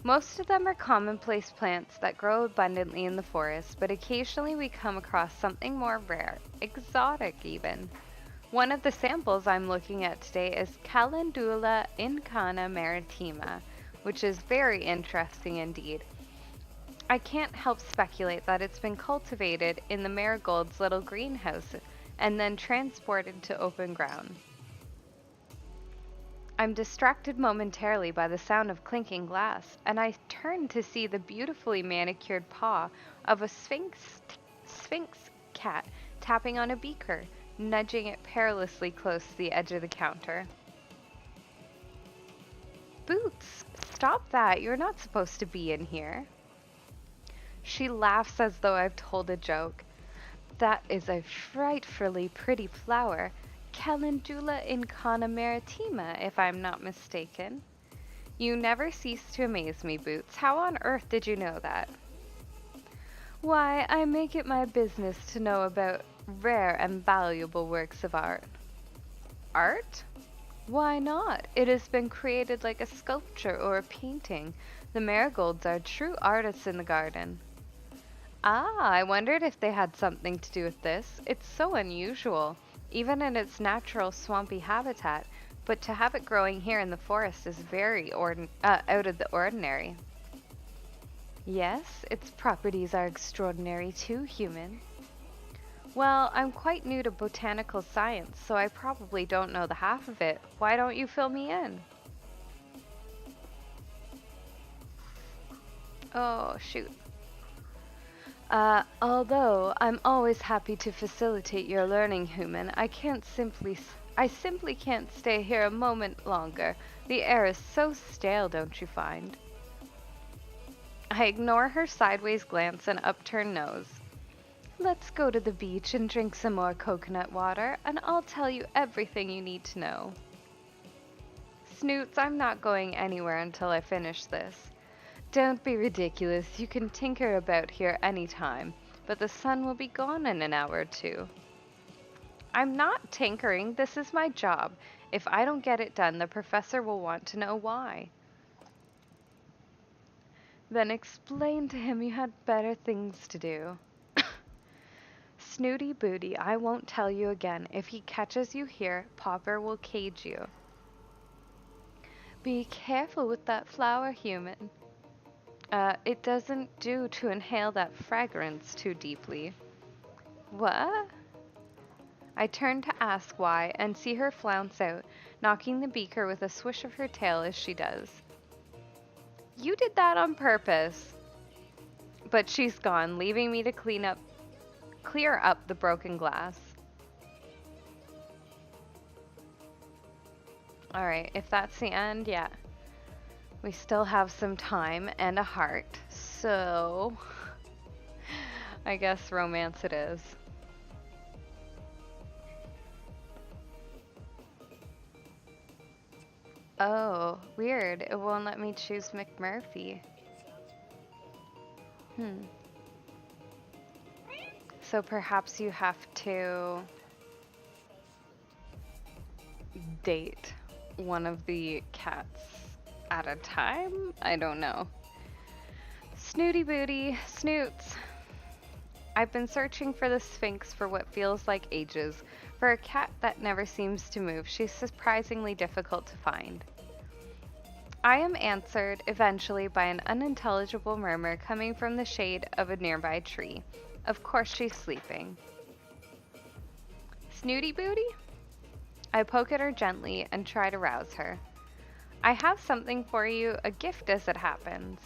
Most of them are commonplace plants that grow abundantly in the forest, but occasionally we come across something more rare, exotic even. One of the samples I'm looking at today is Calendula incana maritima, which is very interesting indeed. I can't help speculate that it's been cultivated in the marigold's little greenhouse and then transported to open ground. I'm distracted momentarily by the sound of clinking glass, and I turn to see the beautifully manicured paw of a sphinx cat tapping on a beaker, nudging it perilously close to the edge of the counter. Boots, stop that. You're not supposed to be in here. She laughs as though I've told a joke. That is a frightfully pretty flower. Calendula incana maritima, if I'm not mistaken. You never cease to amaze me, Boots. How on earth did you know that? Why, I make it my business to know about rare and valuable works of art. Art? Why not? It has been created like a sculpture or a painting. The marigolds are true artists in the garden. Ah, I wondered if they had something to do with this. It's so unusual, even in its natural swampy habitat, but to have it growing here in the forest is very out of the ordinary. Yes, its properties are extraordinary too, human. Well, I'm quite new to botanical science, so I probably don't know the half of it. Why don't you fill me in? Oh, shoot. Although I'm always happy to facilitate your learning, human, I simply can't stay here a moment longer. The air is so stale, don't you find? I ignore her sideways glance and upturned nose. Let's go to the beach and drink some more coconut water, and I'll tell you everything you need to know. Snoots, I'm not going anywhere until I finish this. Don't be ridiculous. You can tinker about here any time, but the sun will be gone in an hour or two. I'm not tinkering. This is my job. If I don't get it done, the professor will want to know why. Then explain to him you had better things to do. Snooty Booty, I won't tell you again. If he catches you here, Popper will cage you. Be careful with that flower, human. It doesn't do to inhale that fragrance too deeply. What? I turn to ask why and see her flounce out, knocking the beaker with a swish of her tail as she does. You did that on purpose. But she's gone, leaving me to clear up the broken glass. Alright, if that's the end, yeah. We still have some time and a heart, so I guess romance it is. Oh, weird. It won't let me choose McMurphy. So perhaps you have to date one of the cats at a time? I don't know. Snooty Booty, Snoots. I've been searching for the Sphinx for what feels like ages. For a cat that never seems to move, she's surprisingly difficult to find. I am answered eventually by an unintelligible murmur coming from the shade of a nearby tree. Of course she's sleeping. Snooty Booty? I poke at her gently and try to rouse her. I have something for you, a gift as it happens.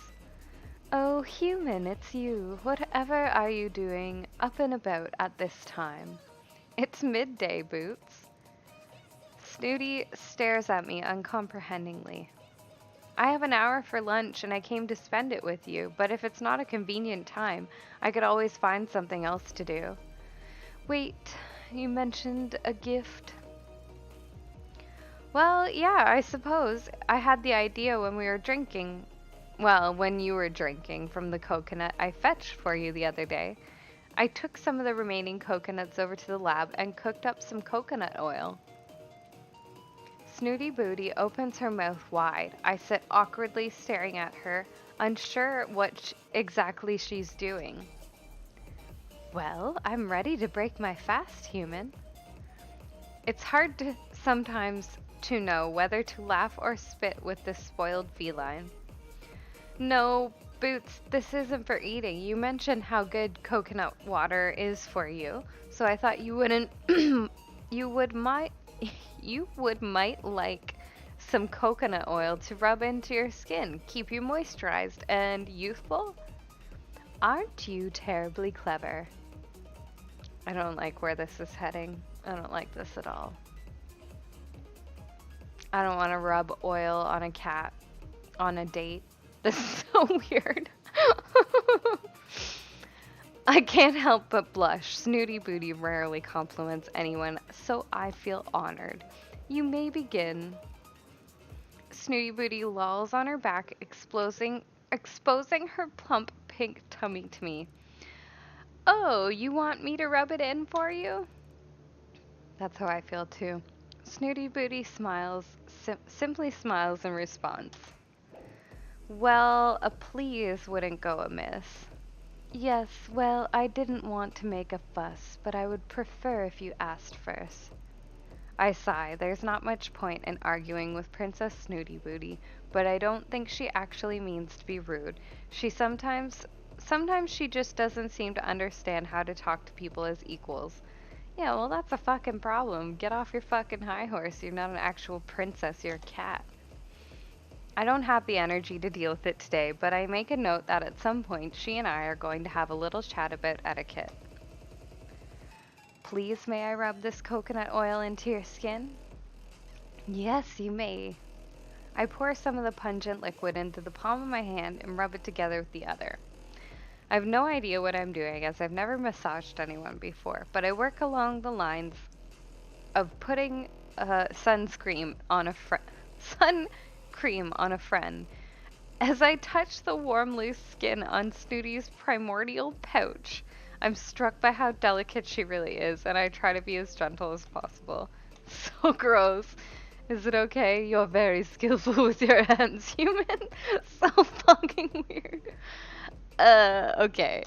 Oh, human, it's you. Whatever are you doing up and about at this time? It's midday, Boots. Snooty stares at me uncomprehendingly. I have an hour for lunch and I came to spend it with you, but if it's not a convenient time, I could always find something else to do. Wait, you mentioned a gift? Well, yeah, I suppose. I had the idea when we were drinking. Well, when you were drinking from the coconut I fetched for you the other day. I took some of the remaining coconuts over to the lab and cooked up some coconut oil. Snooty Booty opens her mouth wide. I sit awkwardly staring at her, unsure what exactly she's doing. Well, I'm ready to break my fast, human. It's hard sometimes to know whether to laugh or spit with this spoiled feline. No, Boots, this isn't for eating. You mentioned how good coconut water is for you, so I thought you wouldn't you would might like some coconut oil to rub into your skin, keep you moisturized and youthful. Aren't you terribly clever? I don't like where this is heading. I don't like this at all. I don't want to rub oil on a cat on a date. This is so weird. I can't help but blush. Snooty Booty rarely compliments anyone, so I feel honored. You may begin. Snooty Booty lolls on her back, exposing her plump pink tummy to me. Oh, you want me to rub it in for you? That's how I feel too. Snooty Booty smiles, simply smiles in response. Well, a please wouldn't go amiss. Yes, well, I didn't want to make a fuss, but I would prefer if you asked first. I sigh. There's not much point in arguing with Princess Snooty Booty, but I don't think she actually means to be rude. Sometimes she just doesn't seem to understand how to talk to people as equals. Yeah, well, that's a fucking problem. Get off your fucking high horse. You're not an actual princess, you're a cat. I don't have the energy to deal with it today, but I make a note that at some point she and I are going to have a little chat about etiquette. Please, may I rub this coconut oil into your skin? Yes, you may. I pour some of the pungent liquid into the palm of my hand and rub it together with the other. I have no idea what I'm doing as I've never massaged anyone before, but I work along the lines of putting sunscreen on a friend. As I touch the warm, loose skin on Snooty's primordial pouch, I'm struck by how delicate she really is, and I try to be as gentle as possible. So gross. Is it okay? You're very skillful with your hands, human. So fucking weird. Okay.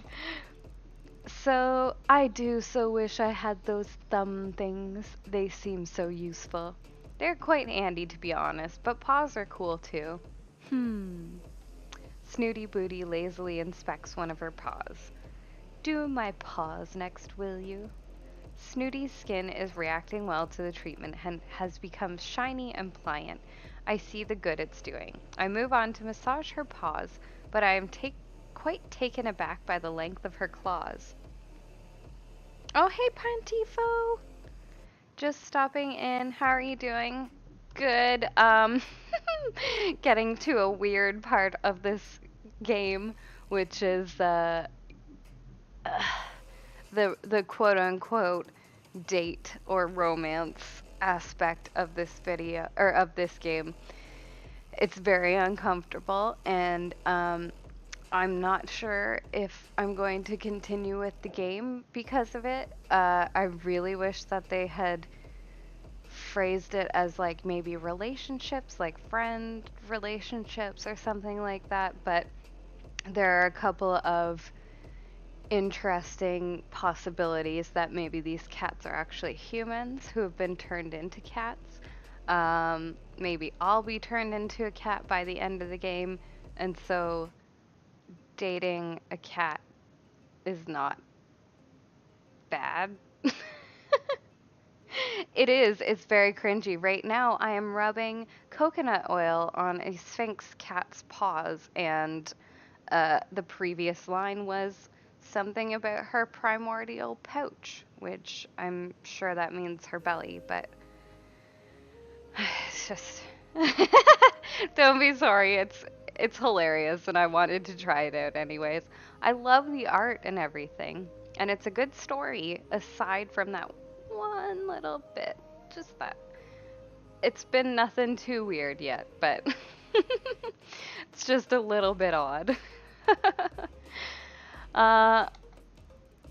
So, I do so wish I had those thumb things. They seem so useful. They're quite handy, to be honest, but paws are cool too. Snooty Booty lazily inspects one of her paws. Do my paws next, will you? Snooty's skin is reacting well to the treatment and has become shiny and pliant. I see the good it's doing. I move on to massage her paws, but I am quite taken aback by the length of her claws. Oh, hey, Pantifo! Just stopping in. How are you doing? Good. Getting to a weird part of this game, which is the quote unquote date or romance aspect of this video or of this game. It's very uncomfortable, and I'm not sure if I'm going to continue with the game because of it. I really wish that they had phrased it as like maybe relationships, like friend relationships or something like that, but there are a couple of interesting possibilities that maybe these cats are actually humans who have been turned into cats. Maybe I'll be turned into a cat by the end of the game, and so dating a cat is not bad. It is. It's very cringy. Right now, I am rubbing coconut oil on a Sphinx cat's paws, and the previous line was something about her primordial pouch, which I'm sure that means her belly, but it's just don't be sorry. It's hilarious, and I wanted to try it out anyways. I love the art and everything, and it's a good story aside from that one little bit. Just that. It's been nothing too weird yet, but it's just a little bit odd.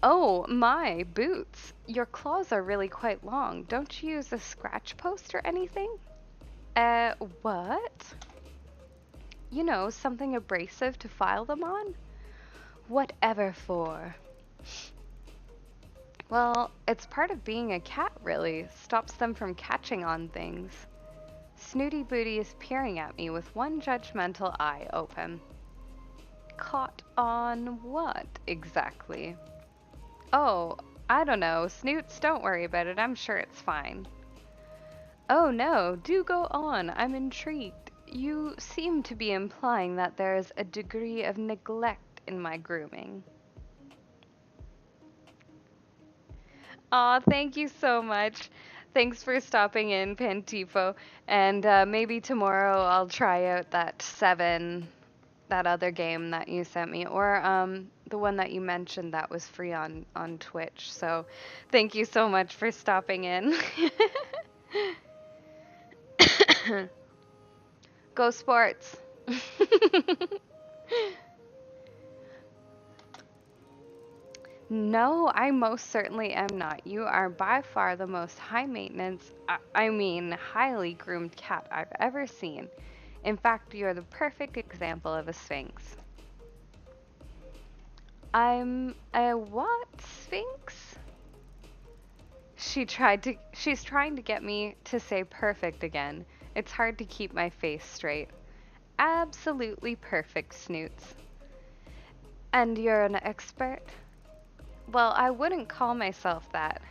Oh, my boots. Your claws are really quite long. Don't you use a scratch post or anything? What? You know, something abrasive to file them on? Whatever for. Well, it's part of being a cat, really. Stops them from catching on things. Snooty Booty is peering at me with one judgmental eye open. Caught on what, exactly? Oh, I don't know. Snoots, don't worry about it. I'm sure it's fine. Oh no, do go on. I'm intrigued. You seem to be implying that there is a degree of neglect in my grooming. Aw, thank you so much. Thanks for stopping in, Pantifo. And maybe tomorrow I'll try out that 7, that other game that you sent me, or the one that you mentioned that was free on Twitch. So thank you so much for stopping in. Go sports. No, I most certainly am not. You are by far the most high maintenance, I mean, highly groomed cat I've ever seen. In fact, you're the perfect example of a sphinx. I'm a what sphinx? She's trying to get me to say perfect again. It's hard to keep my face straight. Absolutely perfect, Snoots. And you're an expert? Well, I wouldn't call myself that.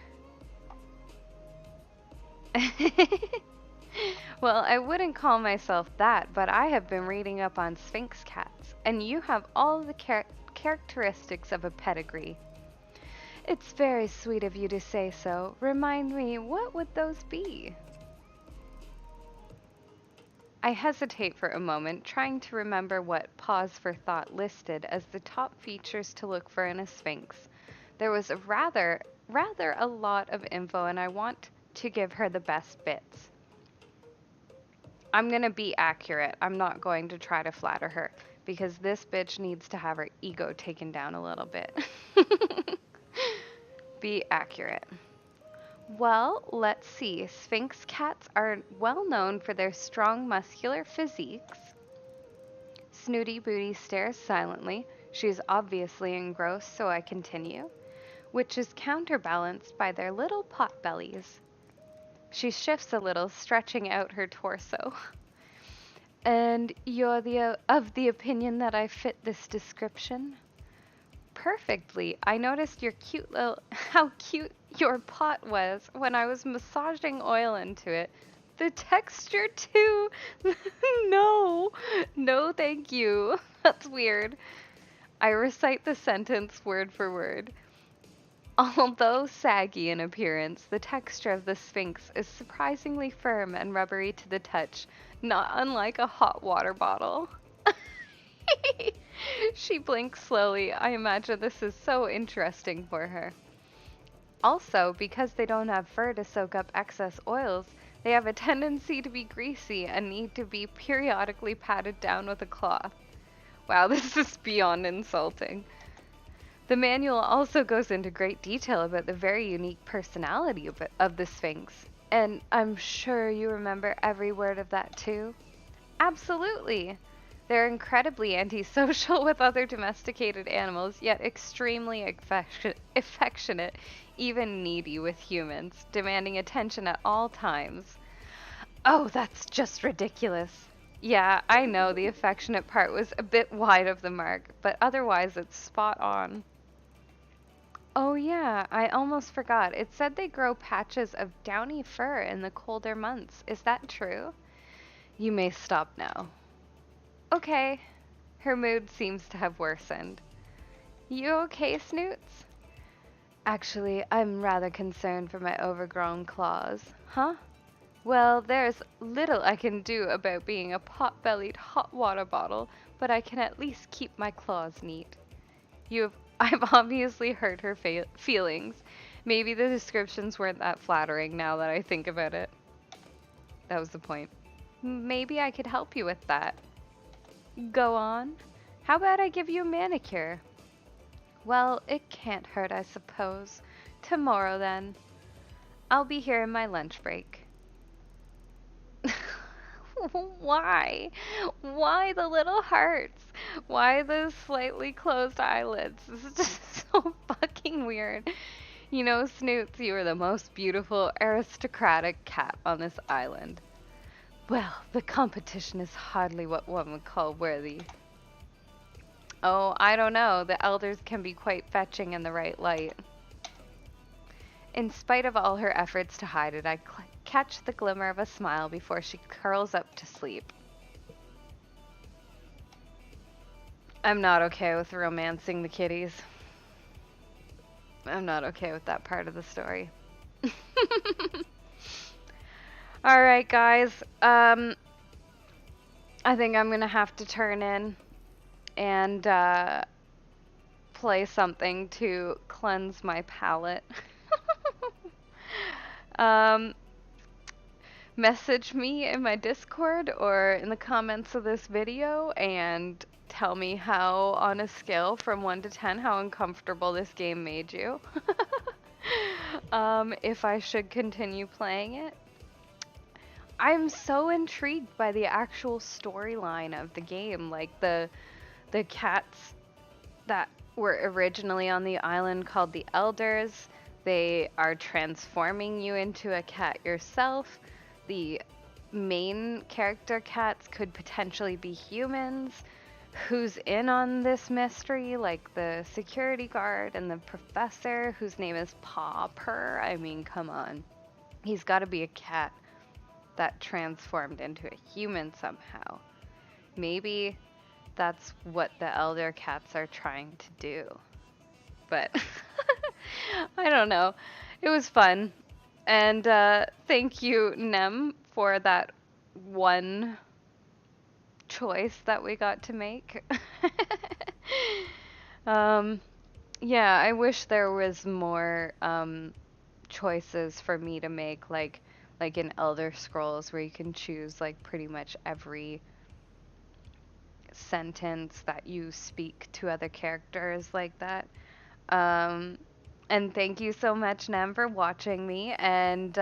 Well, I wouldn't call myself that, but I have been reading up on Sphinx cats, and you have all the characteristics of a pedigree. It's very sweet of you to say so. Remind me, what would those be? I hesitate for a moment, trying to remember what Pause for Thought listed as the top features to look for in a Sphinx. There was a rather a lot of info, and I want to give her the best bits. I'm gonna be accurate. I'm not going to try to flatter her because this bitch needs to have her ego taken down a little bit. Be accurate. Well, let's see. Sphinx cats are well known for their strong muscular physiques. Snooty Booty stares silently. She's obviously engrossed, so I continue, which is counterbalanced by their little pot bellies. She shifts a little, stretching out her torso. And you're of the opinion that I fit this description? Perfectly. I noticed your cute little how cute your pot was when I was massaging oil into it. The texture too. No. No, thank you. That's weird. I recite the sentence word for word. Although saggy in appearance, the texture of the Sphinx is surprisingly firm and rubbery to the touch, not unlike a hot water bottle. She blinks slowly. I imagine this is so interesting for her. Also, because they don't have fur to soak up excess oils, they have a tendency to be greasy and need to be periodically patted down with a cloth. Wow, this is beyond insulting. The manual also goes into great detail about the very unique personality of the Sphinx. And I'm sure you remember every word of that too? Absolutely! They're incredibly antisocial with other domesticated animals, yet extremely affectionate, even needy with humans, demanding attention at all times. Oh, that's just ridiculous. Yeah, I know the affectionate part was a bit wide of the mark, but otherwise it's spot on. Oh yeah, I almost forgot. It said they grow patches of downy fur in the colder months. Is that true? You may stop now. Okay. Her mood seems to have worsened. You okay, Snoots? Actually, I'm rather concerned for my overgrown claws. Huh? Well, there's little I can do about being a pot-bellied hot water bottle, but I can at least keep my claws neat. I've obviously hurt her feelings. Maybe the descriptions weren't that flattering now that I think about it. That was the point. Maybe I could help you with that. Go on. How about I give you a manicure? Well, it can't hurt, I suppose. Tomorrow, then. I'll be here in my lunch break. Why? Why the little hearts? Why the slightly closed eyelids? This is just so fucking weird. You know, Snoots, you are the most beautiful, aristocratic cat on this island. Well, the competition is hardly what one would call worthy. Oh, I don't know. The elders can be quite fetching in the right light. In spite of all her efforts to hide it, I catch the glimmer of a smile before she curls up to sleep. I'm not okay with romancing the kitties. I'm not okay with that part of the story. Alright, guys. I think I'm gonna have to turn in and play something to cleanse my palate. Message me in my Discord or in the comments of this video and tell me how, on a scale from 1 to 10, how uncomfortable this game made you. If I should continue playing it. I'm so intrigued by the actual storyline of the game, like the cats that were originally on the island called the Elders. They are transforming you into a cat yourself. The main character cats could potentially be humans. Who's in on this mystery? Like the security guard and the professor, whose name is Purr. I mean, come on. He's got to be a cat that transformed into a human somehow. Maybe that's what the elder cats are trying to do. But I don't know. It was fun. And thank you, Nem, for that one choice that we got to make. Yeah, I wish there was more choices for me to make, like in Elder Scrolls, where you can choose like pretty much every sentence that you speak to other characters like that. And thank you so much, Nem, for watching me. And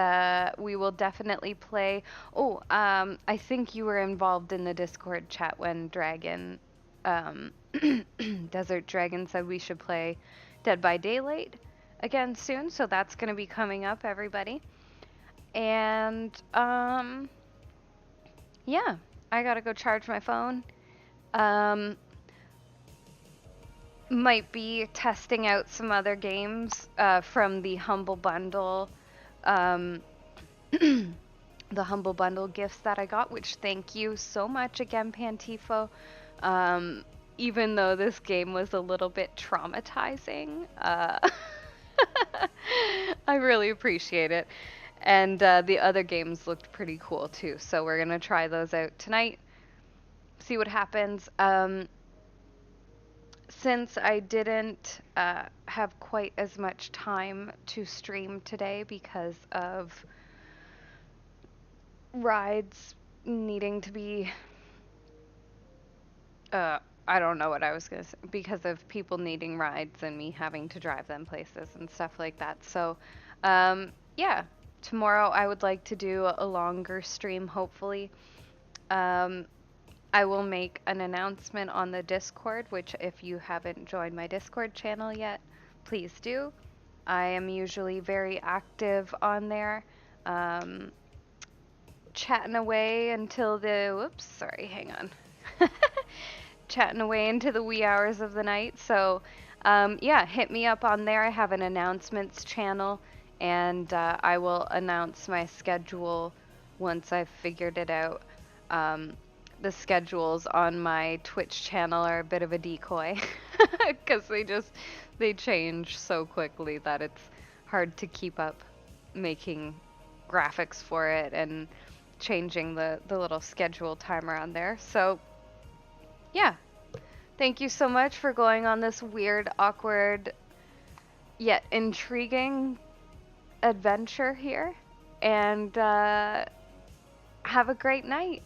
we will definitely play. Oh, I think you were involved in the Discord chat when Dragon, Desert Dragon said we should play Dead by Daylight again soon. So that's going to be coming up, everybody. And yeah, I gotta go charge my phone. Might be testing out some other games from the Humble Bundle, the Humble Bundle gifts that I got, which thank you so much again, Pantifo. Even though this game was a little bit traumatizing, I really appreciate it. And the other games looked pretty cool too, so we're gonna try those out tonight, see what happens. Since I didn't have quite as much time to stream today because of rides needing to be, I don't know what I was gonna say, because of people needing rides and me having to drive them places and stuff like that. So, yeah, tomorrow I would like to do a longer stream, hopefully. I will make an announcement on the Discord, which if you haven't joined my Discord channel yet, please do. I am usually very active on there, chatting away until the, whoops, sorry, hang on. Chatting away into the wee hours of the night. So, yeah, hit me up on there. I have an announcements channel, and I will announce my schedule once I've figured it out. The schedules on my Twitch channel are a bit of a decoy because they change so quickly that it's hard to keep up making graphics for it and changing the little schedule timer on there. So yeah, thank you so much for going on this weird, awkward, yet intriguing adventure here, and have a great night.